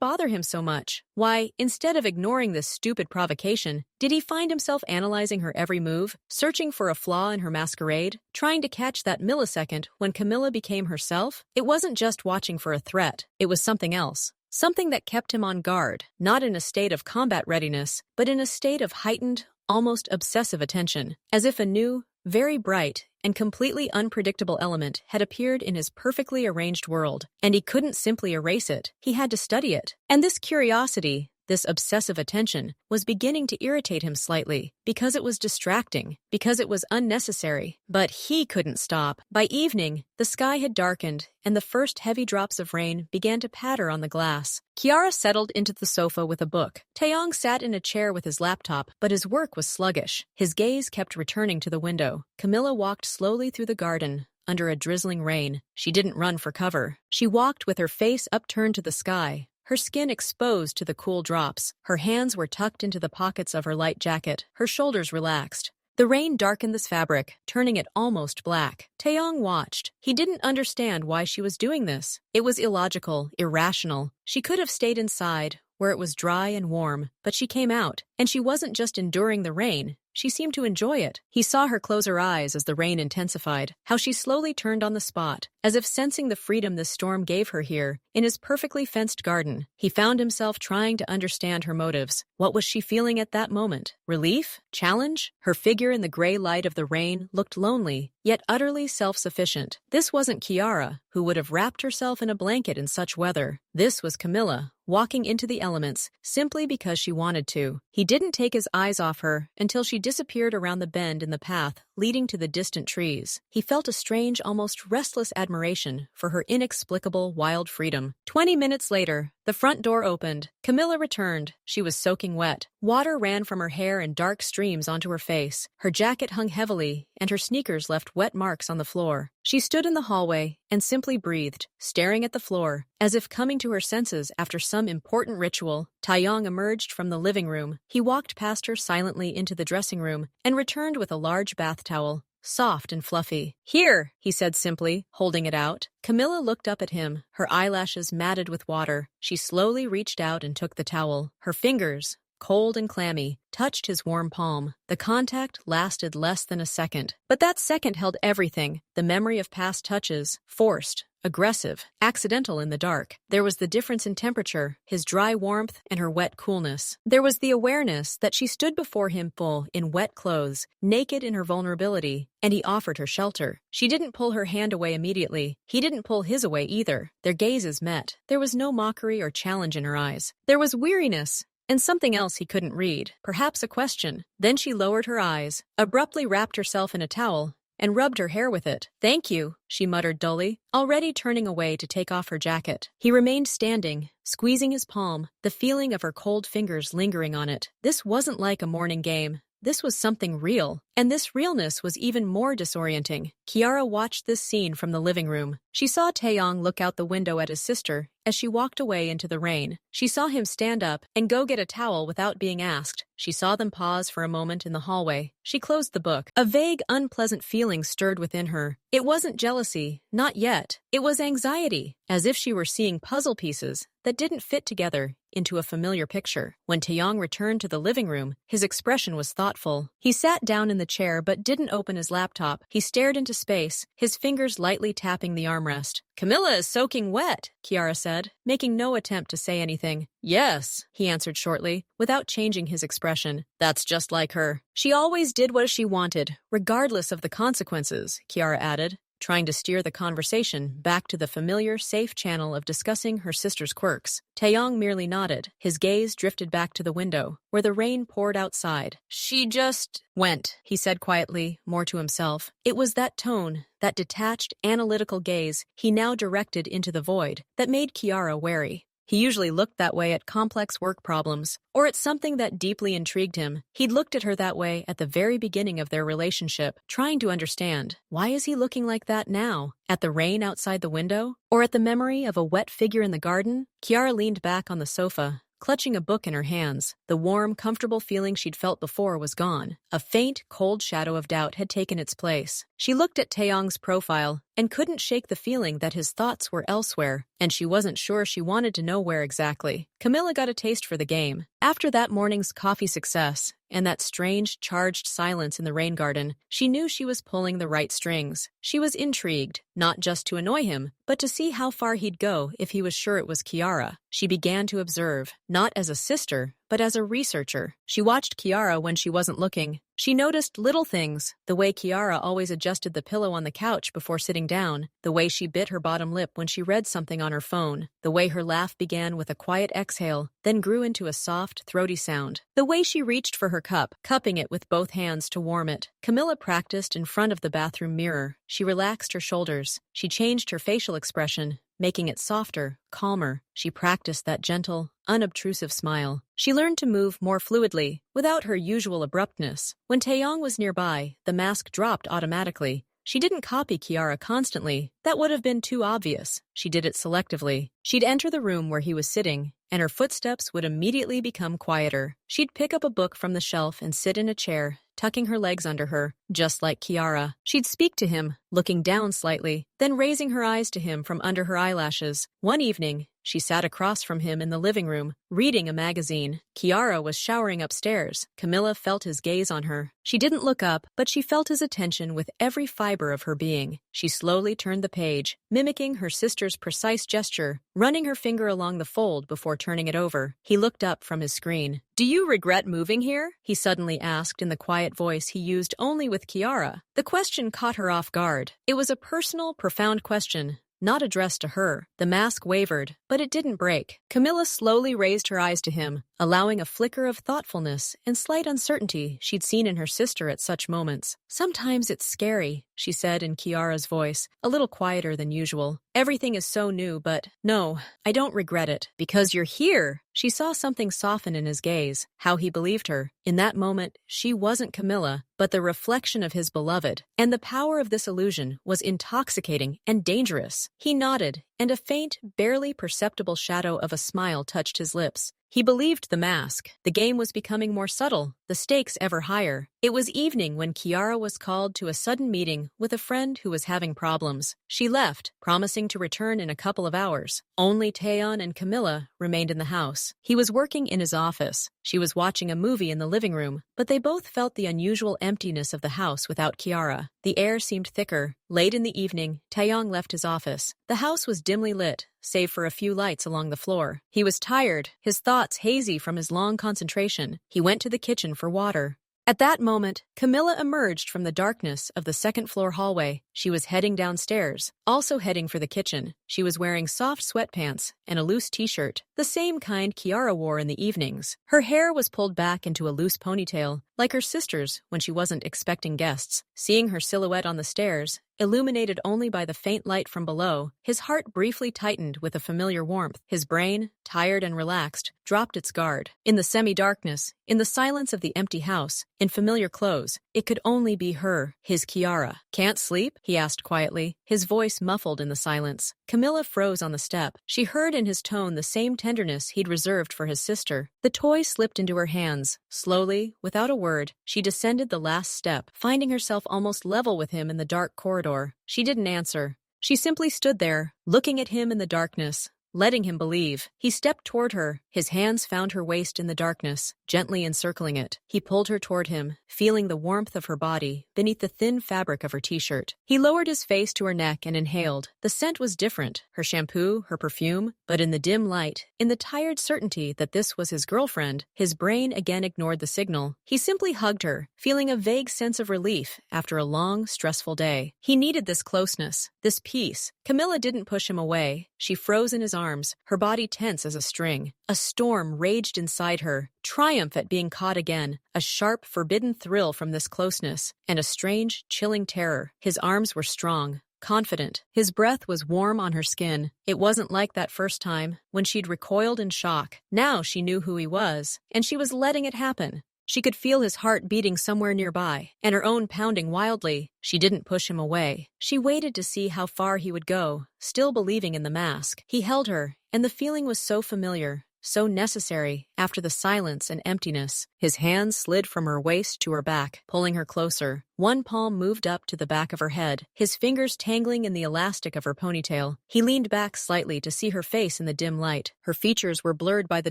bother him so much? Why, instead of ignoring this stupid provocation, did he find himself analyzing her every move, searching for a flaw in her masquerade, trying to catch that millisecond when Camilla became herself? It wasn't just watching for a threat. It was something else. Something that kept him on guard, not in a state of combat readiness, but in a state of heightened, almost obsessive attention, as if a new, very bright, and completely unpredictable element had appeared in his perfectly arranged world, and he couldn't simply erase it. He had to study it. And this curiosity, this obsessive attention, was beginning to irritate him slightly, because it was distracting, because it was unnecessary. But he couldn't stop. By evening, the sky had darkened, and the first heavy drops of rain began to patter on the glass. Kiara settled into the sofa with a book. Taeyong sat in a chair with his laptop, but his work was sluggish. His gaze kept returning to the window. Camilla walked slowly through the garden, under a drizzling rain. She didn't run for cover. She walked with her face upturned to the sky, her skin exposed to the cool drops. Her hands were tucked into the pockets of her light jacket, her shoulders relaxed. The rain darkened this fabric, turning it almost black. Taeyong watched. He didn't understand why she was doing this. It was illogical, irrational. She could have stayed inside, where it was dry and warm, but she came out, and she wasn't just enduring the rain. She seemed to enjoy it. He saw her close her eyes as the rain intensified, how she slowly turned on the spot, as if sensing the freedom this storm gave her here, in his perfectly fenced garden. He found himself trying to understand her motives. What was she feeling at that moment? Relief? Challenge? Her figure in the gray light of the rain looked lonely, yet utterly self-sufficient. This wasn't Kiara, who would have wrapped herself in a blanket in such weather. This was Camilla, walking into the elements, simply because she wanted to. He didn't take his eyes off her until she disappeared around the bend in the path leading to the distant trees. He felt a strange, almost restless admiration for her inexplicable, wild freedom. 20 minutes later, the front door opened. Camilla returned. She was soaking wet. Water ran from her hair in dark streams onto her face. Her jacket hung heavily, and her sneakers left wet marks on the floor. She stood in the hallway and simply breathed, staring at the floor, as if coming to her senses after some important ritual. Taeyong emerged from the living room. He walked past her silently into the dressing room and returned with a large bath towel, soft and fluffy. "Here," he said simply, holding it out. Camilla looked up at him, her eyelashes matted with water. She slowly reached out and took the towel. Her fingers, cold and clammy, touched his warm palm. The contact lasted less than a second. But that second held everything. The memory of past touches, forced, aggressive, accidental in the dark. There was the difference in temperature, his dry warmth and her wet coolness. There was the awareness that she stood before him full in wet clothes, naked in her vulnerability, and he offered her shelter. She didn't pull her hand away immediately. He didn't pull his away either. Their gazes met. There was no mockery or challenge in her eyes. There was weariness, and something else he couldn't read, perhaps a question. Then she lowered her eyes, abruptly wrapped herself in a towel, and rubbed her hair with it. "Thank you," she muttered dully, already turning away to take off her jacket. He remained standing, squeezing his palm, the feeling of her cold fingers lingering on it. This wasn't like a morning game. This was something real, and this realness was even more disorienting. Kiara watched this scene from the living room. She saw Taeyong look out the window at his sister as she walked away into the rain. She saw him stand up and go get a towel without being asked. She saw them pause for a moment in the hallway. She closed the book. A vague, unpleasant feeling stirred within her. It wasn't jealousy, not yet. It was anxiety, as if she were seeing puzzle pieces that didn't fit together, into a familiar picture. When Taeyong returned to the living room, his expression was thoughtful. He sat down in the chair but didn't open his laptop. He stared into space, his fingers lightly tapping the armrest. "Camilla is soaking wet," Kiara said, making no attempt to say anything. "Yes," he answered shortly, without changing his expression. "That's just like her. She always did what she wanted, regardless of the consequences," Kiara added, trying to steer the conversation back to the familiar, safe channel of discussing her sister's quirks. Taeyong merely nodded. His gaze drifted back to the window, where the rain poured outside. "She just went," he said quietly, more to himself. It was that tone, that detached, analytical gaze he now directed into the void, that made Kiara wary. He usually looked that way at complex work problems, or at something that deeply intrigued him. He'd looked at her that way at the very beginning of their relationship, trying to understand. Why is he looking like that now? At the rain outside the window? Or at the memory of a wet figure in the garden? Kiara leaned back on the sofa, clutching a book in her hands. The warm, comfortable feeling she'd felt before was gone. A faint, cold shadow of doubt had taken its place. She looked at Taeyong's profile and couldn't shake the feeling that his thoughts were elsewhere, and she wasn't sure she wanted to know where exactly. Camilla got a taste for the game. After that morning's coffee success and that strange, charged silence in the rain garden, she knew she was pulling the right strings. She was intrigued, not just to annoy him, but to see how far he'd go if he was sure it was Kiara. She began to observe, not as a sister, but as a researcher. She watched Kiara when she wasn't looking. She noticed little things, the way Kiara always adjusted the pillow on the couch before sitting down, the way she bit her bottom lip when she read something on her phone, the way her laugh began with a quiet exhale, then grew into a soft, throaty sound, the way she reached for her cup, cupping it with both hands to warm it. Camilla practiced in front of the bathroom mirror. She relaxed her shoulders. She changed her facial expression, making it softer, calmer. She practiced that gentle, unobtrusive smile. She learned to move more fluidly, without her usual abruptness. When Taeyong was nearby, the mask dropped automatically. She didn't copy Kiara constantly. That would have been too obvious. She did it selectively. She'd enter the room where he was sitting, and her footsteps would immediately become quieter. She'd pick up a book from the shelf and sit in a chair, tucking her legs under her, just like Kiara. She'd speak to him, looking down slightly, then raising her eyes to him from under her eyelashes. One evening, she sat across from him in the living room, reading a magazine. Kiara was showering upstairs. Camilla felt his gaze on her. She didn't look up, but she felt his attention with every fiber of her being. She slowly turned the page, mimicking her sister's precise gesture, running her finger along the fold before turning it over. He looked up from his screen. "Do you regret moving here?" he suddenly asked in the quiet voice he used only with Kiara. The question caught her off guard. It was a personal, profound question, not addressed to her. The mask wavered, but it didn't break. Camilla slowly raised her eyes to him, allowing a flicker of thoughtfulness and slight uncertainty she'd seen in her sister at such moments. "Sometimes it's scary," she said in Kiara's voice, a little quieter than usual. "Everything is so new, but no, I don't regret it. Because you're here." She saw something soften in his gaze, how he believed her. In that moment, she wasn't Camilla, but the reflection of his beloved. And the power of this illusion was intoxicating and dangerous. He nodded, and a faint, barely perceptible shadow of a smile touched his lips. He believed the mask. The game was becoming more subtle, the stakes ever higher. It was evening when Kiara was called to a sudden meeting with a friend who was having problems. She left, promising to return in a couple of hours. Only Taeyeon and Camilla remained in the house. He was working in his office. She was watching a movie in the living room, but they both felt the unusual emptiness of the house without Kiara. The air seemed thicker. Late in the evening, Taeyong left his office. The house was dimly lit, save for a few lights along the floor. He was tired, his thoughts hazy from his long concentration. He went to the kitchen for water. At that moment, Camilla emerged from the darkness of the second-floor hallway. She was heading downstairs, also heading for the kitchen. She was wearing soft sweatpants and a loose t-shirt, the same kind Kiara wore in the evenings. Her hair was pulled back into a loose ponytail, like her sister's when she wasn't expecting guests. Seeing her silhouette on the stairs, illuminated only by the faint light from below, his heart briefly tightened with a familiar warmth. His brain, tired and relaxed, dropped its guard. In the semi-darkness, in the silence of the empty house, in familiar clothes, it could only be her, his Kiara. "Can't sleep?" he asked quietly, his voice muffled in the silence. Camilla froze on the step. She heard in his tone the same tenderness he'd reserved for his sister. The toy slipped into her hands. Slowly, without a word, she descended the last step, finding herself almost level with him in the dark corridor. She didn't answer. She simply stood there, looking at him in the darkness, letting him believe. He stepped toward her. His hands found her waist in the darkness, gently encircling it. He pulled her toward him, feeling the warmth of her body beneath the thin fabric of her t-shirt. He lowered his face to her neck and inhaled. The scent was different, her shampoo, her perfume, but in the dim light, in the tired certainty that this was his girlfriend, his brain again ignored the signal. He simply hugged her, feeling a vague sense of relief after a long, stressful day. He needed this closeness, this peace. Camilla didn't push him away. She froze in his arms, her body tense as a string. A storm raged inside her, triumph at being caught again, a sharp, forbidden thrill from this closeness, and a strange, chilling terror. His arms were strong, confident. His breath was warm on her skin. It wasn't like that first time, when she'd recoiled in shock. Now she knew who he was, and she was letting it happen. She could feel his heart beating somewhere nearby, and her own pounding wildly. She didn't push him away. She waited to see how far he would go, still believing in the mask. He held her, and the feeling was so familiar, so necessary, after the silence and emptiness. His hands slid from her waist to her back, pulling her closer. One palm moved up to the back of her head, his fingers tangling in the elastic of her ponytail. He leaned back slightly to see her face in the dim light. Her features were blurred by the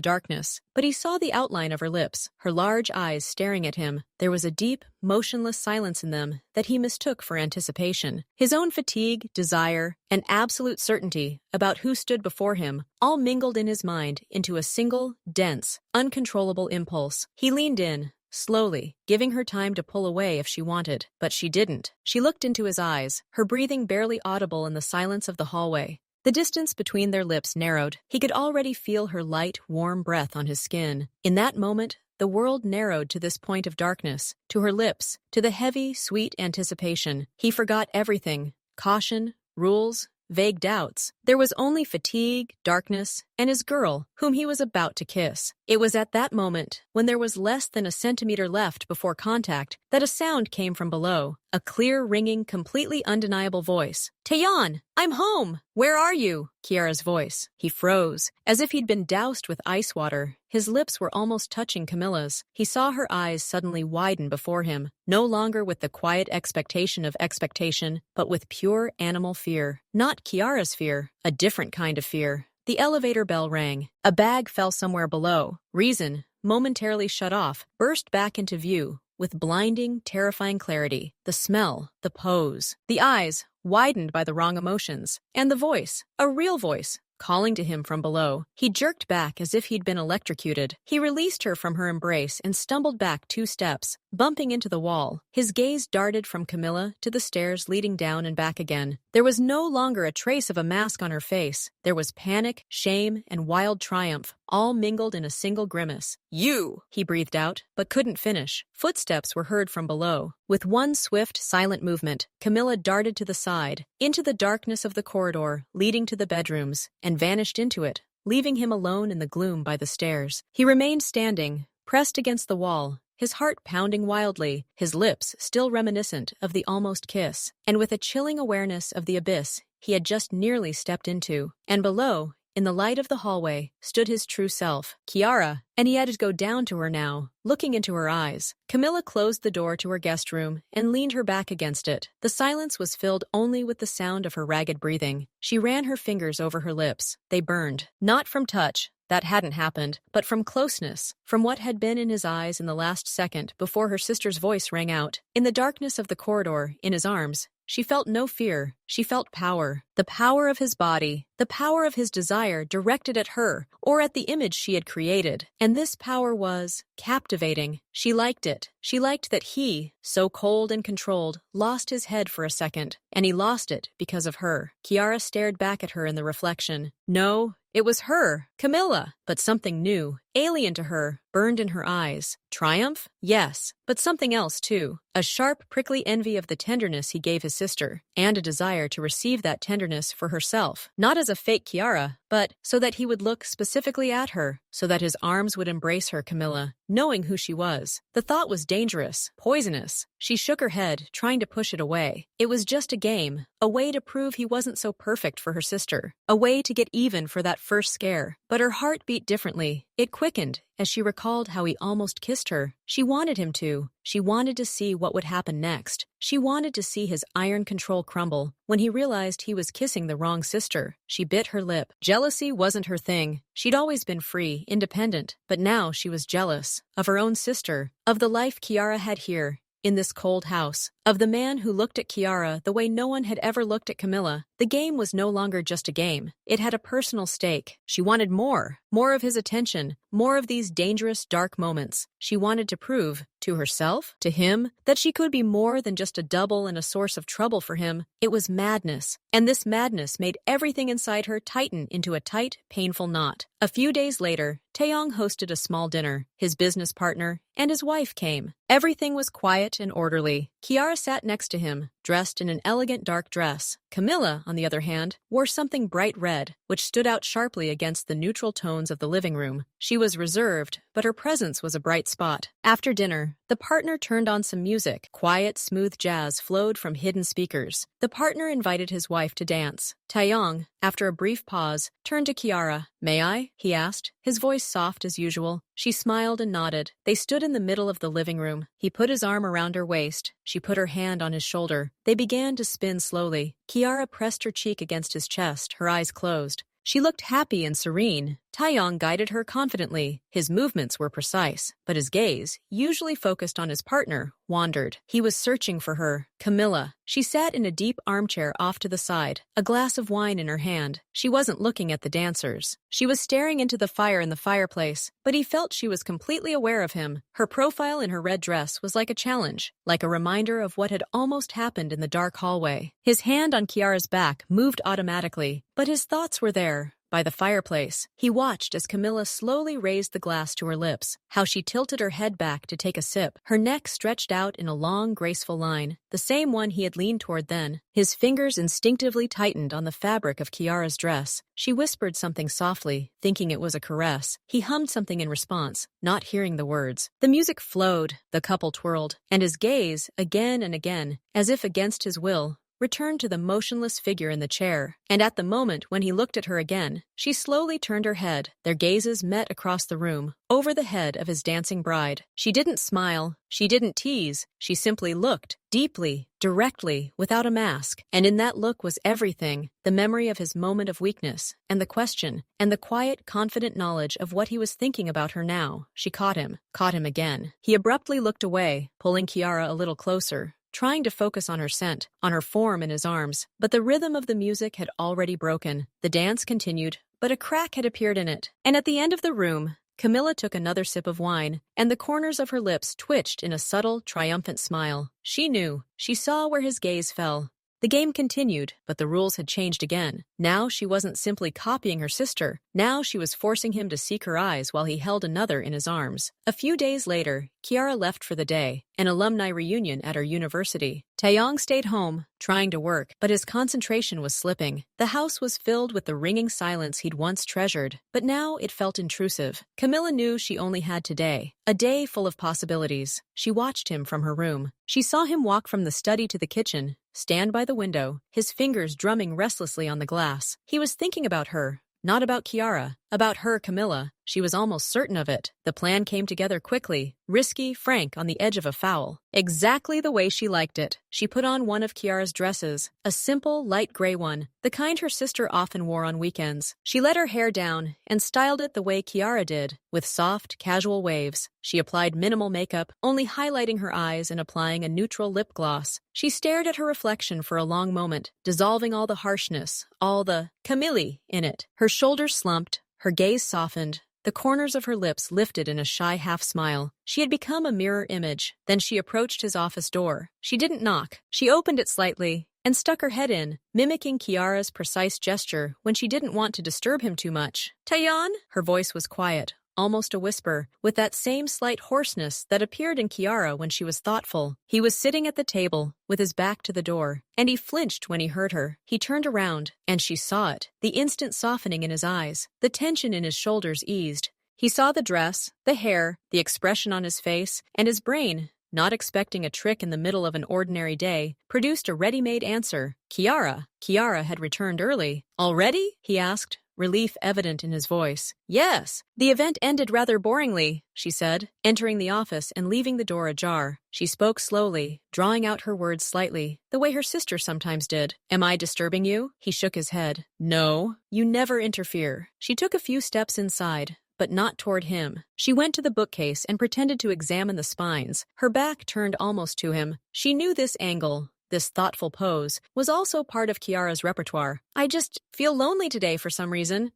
darkness, but he saw the outline of her lips, her large eyes staring at him. There was a deep, motionless silence in them that he mistook for anticipation. His own fatigue, desire, and absolute certainty about who stood before him all mingled in his mind into a single, dense, uncontrollable impulse. He leaned in, slowly, giving her time to pull away if she wanted, but she didn't. She looked into his eyes, her breathing barely audible in the silence of the hallway. The distance between their lips narrowed. He could already feel her light, warm breath on his skin. In that moment, the world narrowed to this point of darkness, to her lips, to the heavy, sweet anticipation. He forgot everything: caution, rules, vague doubts. There was only fatigue, darkness, and his girl, whom he was about to kiss. It was at that moment, when there was less than a centimeter left before contact, that a sound came from below. A clear, ringing, completely undeniable voice. "Taeyeon, I'm home! Where are you?" Kiara's voice. He froze, as if he'd been doused with ice water. His lips were almost touching Camilla's. He saw her eyes suddenly widen before him, no longer with the quiet expectation of expectation, but with pure animal fear. Not Kiara's fear, a different kind of fear. The elevator bell rang. A bag fell somewhere below. Reason, momentarily shut off, burst back into view with blinding, terrifying clarity. The smell, the pose, the eyes, widened by the wrong emotions, and the voice, a real voice, calling to him from below. He jerked back as if he'd been electrocuted. He released her from her embrace and stumbled back 2 steps, bumping into the wall. His gaze darted from Camilla to the stairs leading down and back again. There was no longer a trace of a mask on her face. There was panic, shame, and wild triumph, all mingled in a single grimace. "You!" he breathed out, but couldn't finish. Footsteps were heard from below. With one swift, silent movement, Camilla darted to the side, into the darkness of the corridor leading to the bedrooms, and vanished into it, leaving him alone in the gloom by the stairs. He remained standing, pressed against the wall, his heart pounding wildly, his lips still reminiscent of the almost kiss, and with a chilling awareness of the abyss he had just nearly stepped into. And below, in the light of the hallway, stood his true self, Kiara, and he had to go down to her now, looking into her eyes. Camilla closed the door to her guest room and leaned her back against it. The silence was filled only with the sound of her ragged breathing. She ran her fingers over her lips. They burned, not from touch, that hadn't happened, but from closeness, from what had been in his eyes in the last second before her sister's voice rang out. In the darkness of the corridor, in his arms, she felt no fear. She felt power. The power of his body, the power of his desire directed at her, or at the image she had created. And this power was captivating. She liked it. She liked that he, so cold and controlled, lost his head for a second. And he lost it because of her. Kiara stared back at her in the reflection. No, it was her, Camilla, but something new, alien to her, burned in her eyes. Triumph? Yes, but something else too. A sharp, prickly envy of the tenderness he gave his sister, and a desire to receive that tenderness for herself, not as a fake Kiara, but so that he would look specifically at her, so that his arms would embrace her, Camilla, knowing who she was. The thought was dangerous, poisonous. She shook her head, trying to push it away. It was just a game, a way to prove he wasn't so perfect for her sister, a way to get even for that first scare. But her heart beat differently. It quickened as she recalled how he almost kissed her. She wanted him to. She wanted to see what would happen next. She wanted to see his iron control crumble. When he realized he was kissing the wrong sister, she bit her lip. Jealousy wasn't her thing. She'd always been free, independent, but now she was jealous of her own sister, of the life Kiara had here, in this cold house, of the man who looked at Kiara the way no one had ever looked at Camilla. The game was no longer just a game. It had a personal stake. She wanted more of his attention, more of these dangerous, dark moments. She wanted to prove, to herself, to him, that she could be more than just a double and a source of trouble for him. It was madness, and this madness made everything inside her tighten into a tight, painful knot. A few days later, Taeyong hosted a small dinner. His business partner and his wife came. Everything was quiet and orderly. Kiara sat next to him, dressed in an elegant dark dress. Camilla, on the other hand, wore something bright red, which stood out sharply against the neutral tones of the living room. She was reserved, but her presence was a bright spot. After dinner, the partner turned on some music. Quiet, smooth jazz flowed from hidden speakers. The partner invited his wife to dance. Taeyong, after a brief pause, turned to Kiara. "May I?" he asked, his voice soft as usual. She smiled and nodded. They stood in the middle of the living room. He put his arm around her waist. She put her hand on his shoulder. They began to spin slowly. Kiara pressed her cheek against his chest, her eyes closed. She looked happy and serene. Taeyong guided her confidently. His movements were precise, but his gaze, usually focused on his partner, wandered. He was searching for her. Camilla. She sat in a deep armchair off to the side, a glass of wine in her hand. She wasn't looking at the dancers. She was staring into the fire in the fireplace, but he felt she was completely aware of him. Her profile in her red dress was like a challenge, like a reminder of what had almost happened in the dark hallway. His hand on Kiara's back moved automatically, but his thoughts were there. By the fireplace, he watched as Camilla slowly raised the glass to her lips, how she tilted her head back to take a sip. Her neck stretched out in a long, graceful line, the same one he had leaned toward then. His fingers instinctively tightened on the fabric of Kiara's dress. She whispered something softly, thinking it was a caress. He hummed something in response, not hearing the words. The music flowed, the couple twirled, and his gaze, again and again, as if against his will, returned to the motionless figure in the chair. And at the moment when he looked at her again, she slowly turned her head. Their gazes met across the room, over the head of his dancing bride. She didn't smile, she didn't tease, she simply looked, deeply, directly, without a mask. And in that look was everything, the memory of his moment of weakness, and the question, and the quiet, confident knowledge of what he was thinking about her now. She caught him again. He abruptly looked away, pulling Kiara a little closer, trying to focus on her scent, on her form in his arms. But the rhythm of the music had already broken. The dance continued, but a crack had appeared in it. And at the end of the room, Camilla took another sip of wine, and the corners of her lips twitched in a subtle, triumphant smile. She knew. She saw where his gaze fell. The game continued, but the rules had changed again. Now she wasn't simply copying her sister. Now she was forcing him to seek her eyes while he held another in his arms. A few days later, Kiara left for the day, an alumni reunion at her university. Taeyong stayed home, trying to work, but his concentration was slipping. The house was filled with the ringing silence he'd once treasured, but now it felt intrusive. Camilla knew she only had today, a day full of possibilities. She watched him from her room. She saw him walk from the study to the kitchen, stand by the window, his fingers drumming restlessly on the glass. He was thinking about her, not about Kiara, about her, Camilla. She was almost certain of it. The plan came together quickly, risky, frank, on the edge of a foul. Exactly the way she liked it. She put on one of Kiara's dresses, a simple, light gray one, the kind her sister often wore on weekends. She let her hair down and styled it the way Kiara did, with soft, casual waves. She applied minimal makeup, only highlighting her eyes and applying a neutral lip gloss. She stared at her reflection for a long moment, dissolving all the harshness, all the Camille in it. Her shoulders slumped, her gaze softened, the corners of her lips lifted in a shy half-smile. She had become a mirror image. Then she approached his office door. She didn't knock. She opened it slightly and stuck her head in, mimicking Kiara's precise gesture when she didn't want to disturb him too much. "Taeyeon?" Her voice was quiet, almost a whisper, with that same slight hoarseness that appeared in Kiara when she was thoughtful. He was sitting at the table, with his back to the door, and he flinched when he heard her. He turned around, and she saw it, the instant softening in his eyes. The tension in his shoulders eased. He saw the dress, the hair, the expression on his face, and his brain, not expecting a trick in the middle of an ordinary day, produced a ready-made answer. Kiara. Kiara had returned early. "Already?" he asked, relief evident in his voice. Yes. The event ended rather boringly, she said, entering the office and leaving the door ajar. She spoke slowly, drawing out her words slightly, the way her sister sometimes did. Am I disturbing you? He shook his head. No. You never interfere. She took a few steps inside, but not toward him. She went to the bookcase and pretended to examine the spines, her back turned almost to him. She knew this angle, this thoughtful pose, was also part of Kiara's repertoire. I just feel lonely today for some reason,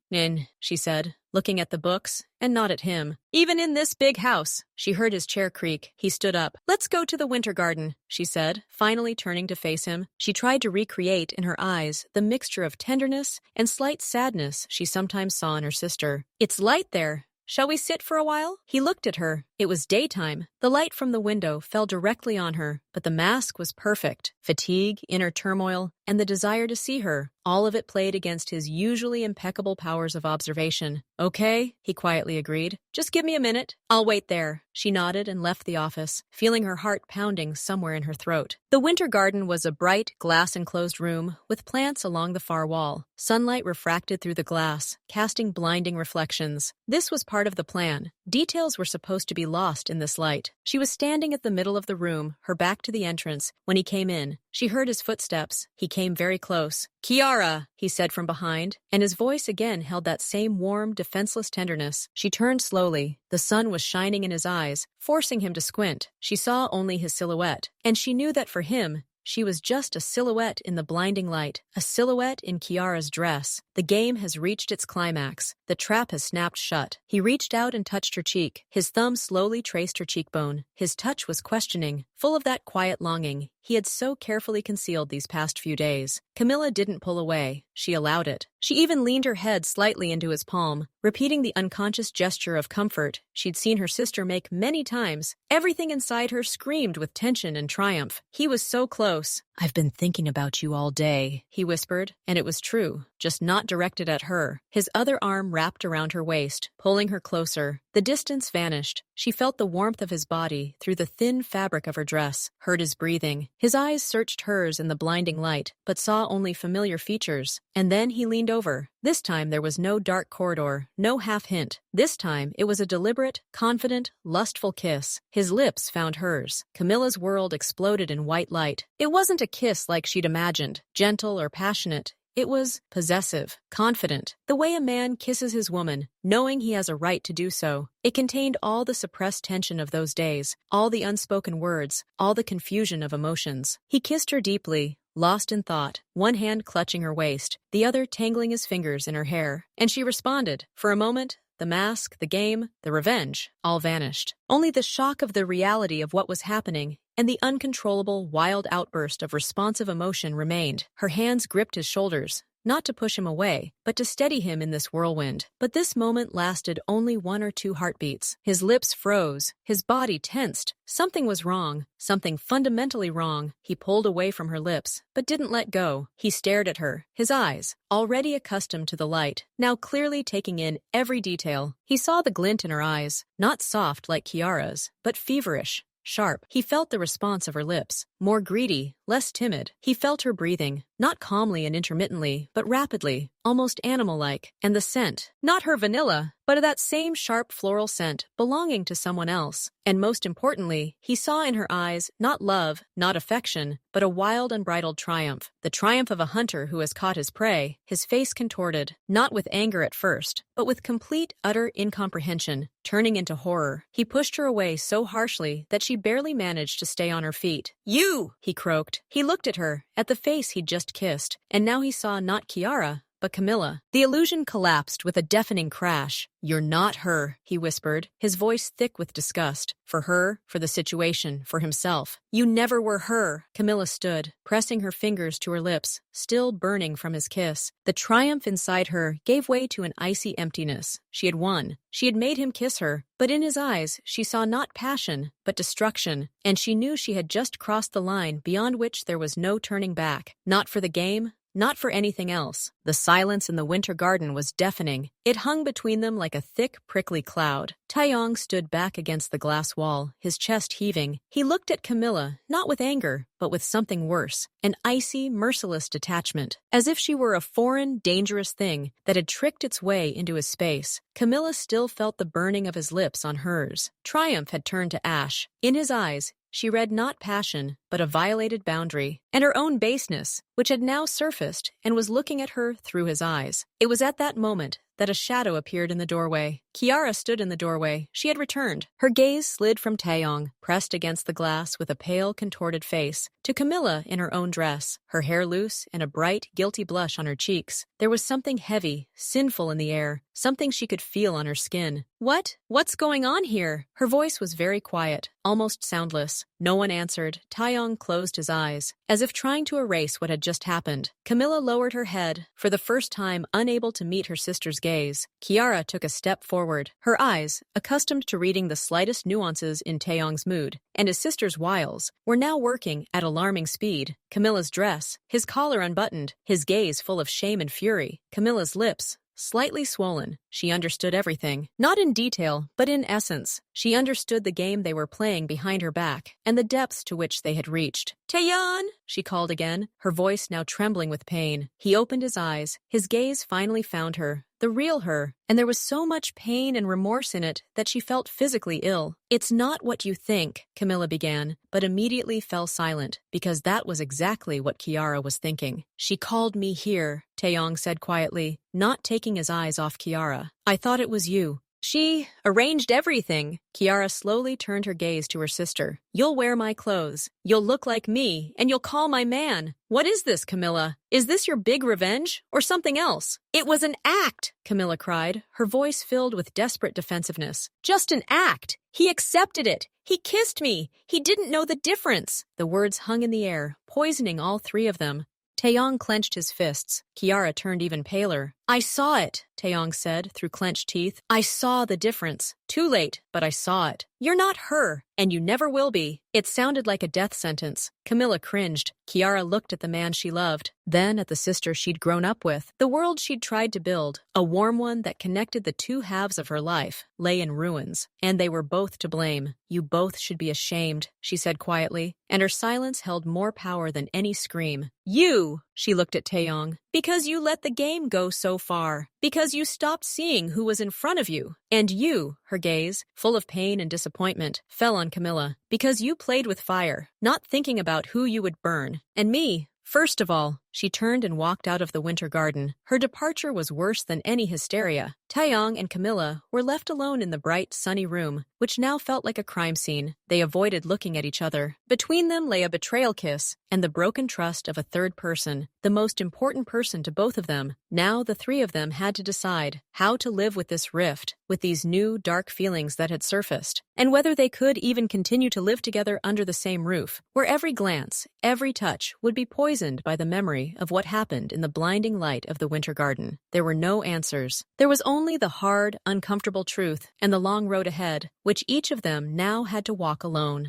she said, looking at the books and not at him. Even in this big house. She heard his chair creak. He stood up. Let's go to the winter garden, she said, finally turning to face him. She tried to recreate in her eyes the mixture of tenderness and slight sadness she sometimes saw in her sister. It's light there. Shall we sit for a while? He looked at her. It was daytime. The light from the window fell directly on her, but the mask was perfect. Fatigue, inner turmoil, and the desire to see her, all of it played against his usually impeccable powers of observation. Okay, he quietly agreed. Just give me a minute. I'll wait there. She nodded and left the office, feeling her heart pounding somewhere in her throat. The winter garden was a bright, glass-enclosed room with plants along the far wall. Sunlight refracted through the glass, casting blinding reflections. This was part of the plan. Details were supposed to be lost in this light. She was standing at the middle of the room, her back to the entrance, when he came in. She heard his footsteps. He came very close. Kiara, he said from behind, and his voice again held that same warm, defenseless tenderness. She turned slowly. The sun was shining in his eyes, forcing him to squint. She saw only his silhouette, and she knew that for him, she was just a silhouette in the blinding light, a silhouette in Kiara's dress. The game has reached its climax. The trap has snapped shut. He reached out and touched her cheek. His thumb slowly traced her cheekbone. His touch was questioning, full of that quiet longing he had so carefully concealed these past few days. Camilla didn't pull away. She allowed it. She even leaned her head slightly into his palm, repeating the unconscious gesture of comfort she'd seen her sister make many times. Everything inside her screamed with tension and triumph. He was so close. I've been thinking about you all day, he whispered, and it was true, just not directed at her. His other arm wrapped around her waist, pulling her closer. The distance vanished. She felt the warmth of his body through the thin fabric of her dress, heard his breathing. His eyes searched hers in the blinding light, but saw only familiar features. And then he leaned over. This time there was no dark corridor, no half hint. This time it was a deliberate, confident, lustful kiss. His lips found hers. Camilla's world exploded in white light. It wasn't a kiss like she'd imagined, gentle or passionate. It was possessive, confident, the way a man kisses his woman, knowing he has a right to do so. It contained all the suppressed tension of those days, all the unspoken words, all the confusion of emotions. He kissed her deeply, lost in thought, one hand clutching her waist, the other tangling his fingers in her hair. And she responded. For a moment, the mask, the game, the revenge, all vanished. Only the shock of the reality of what was happening and the uncontrollable, wild outburst of responsive emotion remained. Her hands gripped his shoulders, not to push him away, but to steady him in this whirlwind. But this moment lasted only 1 or 2 heartbeats. His lips froze, his body tensed. Something was wrong, something fundamentally wrong. He pulled away from her lips, but didn't let go. He stared at her, his eyes, already accustomed to the light, now clearly taking in every detail. He saw the glint in her eyes, not soft like Kiara's, but feverish. Sharp. He felt the response of her lips, more greedy, less timid. He felt her breathing, not calmly and intermittently, but rapidly, almost animal-like. And the scent, not her vanilla, but that same sharp floral scent belonging to someone else. And most importantly, he saw in her eyes not love, not affection, but a wild, unbridled triumph. The triumph of a hunter who has caught his prey, his face contorted, not with anger at first, but with complete, utter incomprehension, turning into horror. He pushed her away so harshly that she barely managed to stay on her feet. You! He croaked. He looked at her, at the face he'd just kissed, and now he saw not Kiara, but Camilla. The illusion collapsed with a deafening crash. You're not her, he whispered, his voice thick with disgust. For her, for the situation, for himself. You never were her. Camilla stood, pressing her fingers to her lips, still burning from his kiss. The triumph inside her gave way to an icy emptiness. She had won. She had made him kiss her, but in his eyes she saw not passion, but destruction, and she knew she had just crossed the line beyond which there was no turning back. Not for the game, not for anything else, The silence in the winter garden was deafening. It hung between them like a thick, prickly cloud. Taeyong stood back against the glass wall, his chest heaving. He looked at Camilla, not with anger, but with something worse, an icy, merciless detachment, as if she were a foreign, dangerous thing that had tricked its way into his space. Camilla still felt the burning of his lips on hers. Triumph had turned to ash. In his eyes, she read not passion, but a violated boundary, and her own baseness, which had now surfaced and was looking at her through his eyes. It was at that moment that a shadow appeared in the doorway. Kiara stood in the doorway. She had returned. Her gaze slid from Taeyong, pressed against the glass with a pale, contorted face, to Camilla in her own dress, her hair loose and a bright, guilty blush on her cheeks. There was something heavy, sinful in the air, something she could feel on her skin. What's going on here? Her voice was very quiet, almost soundless. No one answered. Taeyong closed his eyes, as if trying to erase what had just happened. Camilla lowered her head, for the first time unable to meet her sister's gaze. Kiara took a step forward, her eyes, accustomed to reading the slightest nuances in Taeyong's mood, and his sister's wiles, were now working at alarming speed. Camilla's dress, his collar unbuttoned, his gaze full of shame and fury. Camilla's lips, slightly swollen. She understood everything. Not in detail, but in essence. She understood the game they were playing behind her back, and the depths to which they had reached. "Taeyeon!" she called again, her voice now trembling with pain. He opened his eyes. His gaze finally found her, the real her, and there was so much pain and remorse in it that she felt physically ill. "It's not what you think," Camilla began, but immediately fell silent, because that was exactly what Kiara was thinking. "She called me here," Taeyong said quietly, not taking his eyes off Kiara. "I thought it was you." "She arranged everything." Kiara slowly turned her gaze to her sister. "You'll wear my clothes. You'll look like me, and you'll call my man. What is this, Camilla? Is this your big revenge, or something else?" "It was an act," Camilla cried, her voice filled with desperate defensiveness. "Just an act. He accepted it. He kissed me. He didn't know the difference." The words hung in the air, poisoning all three of them. Taeyong clenched his fists. Kiara turned even paler. "I saw it," Taeyong said through clenched teeth. "I saw the difference. Too late, but I saw it. You're not her, and you never will be." It sounded like a death sentence. Camilla cringed. Kiara looked at the man she loved, then at the sister she'd grown up with. The world she'd tried to build, a warm one that connected the two halves of her life, lay in ruins, and they were both to blame. "You both should be ashamed," she said quietly, and her silence held more power than any scream. "You!" She looked at Taeyong. "Because you let the game go so far. Because you stopped seeing who was in front of you. And you," her gaze, full of pain and disappointment, fell on Camilla. "Because you played with fire, not thinking about who you would burn. And me, first of all." She turned and walked out of the winter garden. Her departure was worse than any hysteria. Taeyong and Camilla were left alone in the bright, sunny room, which now felt like a crime scene. They avoided looking at each other. Between them lay a betrayal kiss and the broken trust of a third person, the most important person to both of them. Now the three of them had to decide how to live with this rift, with these new, dark feelings that had surfaced, and whether they could even continue to live together under the same roof, where every glance, every touch would be poisoned by the memory of what happened in the blinding light of the winter garden. There were no answers. There was only the hard, uncomfortable truth and the long road ahead, which each of them now had to walk alone.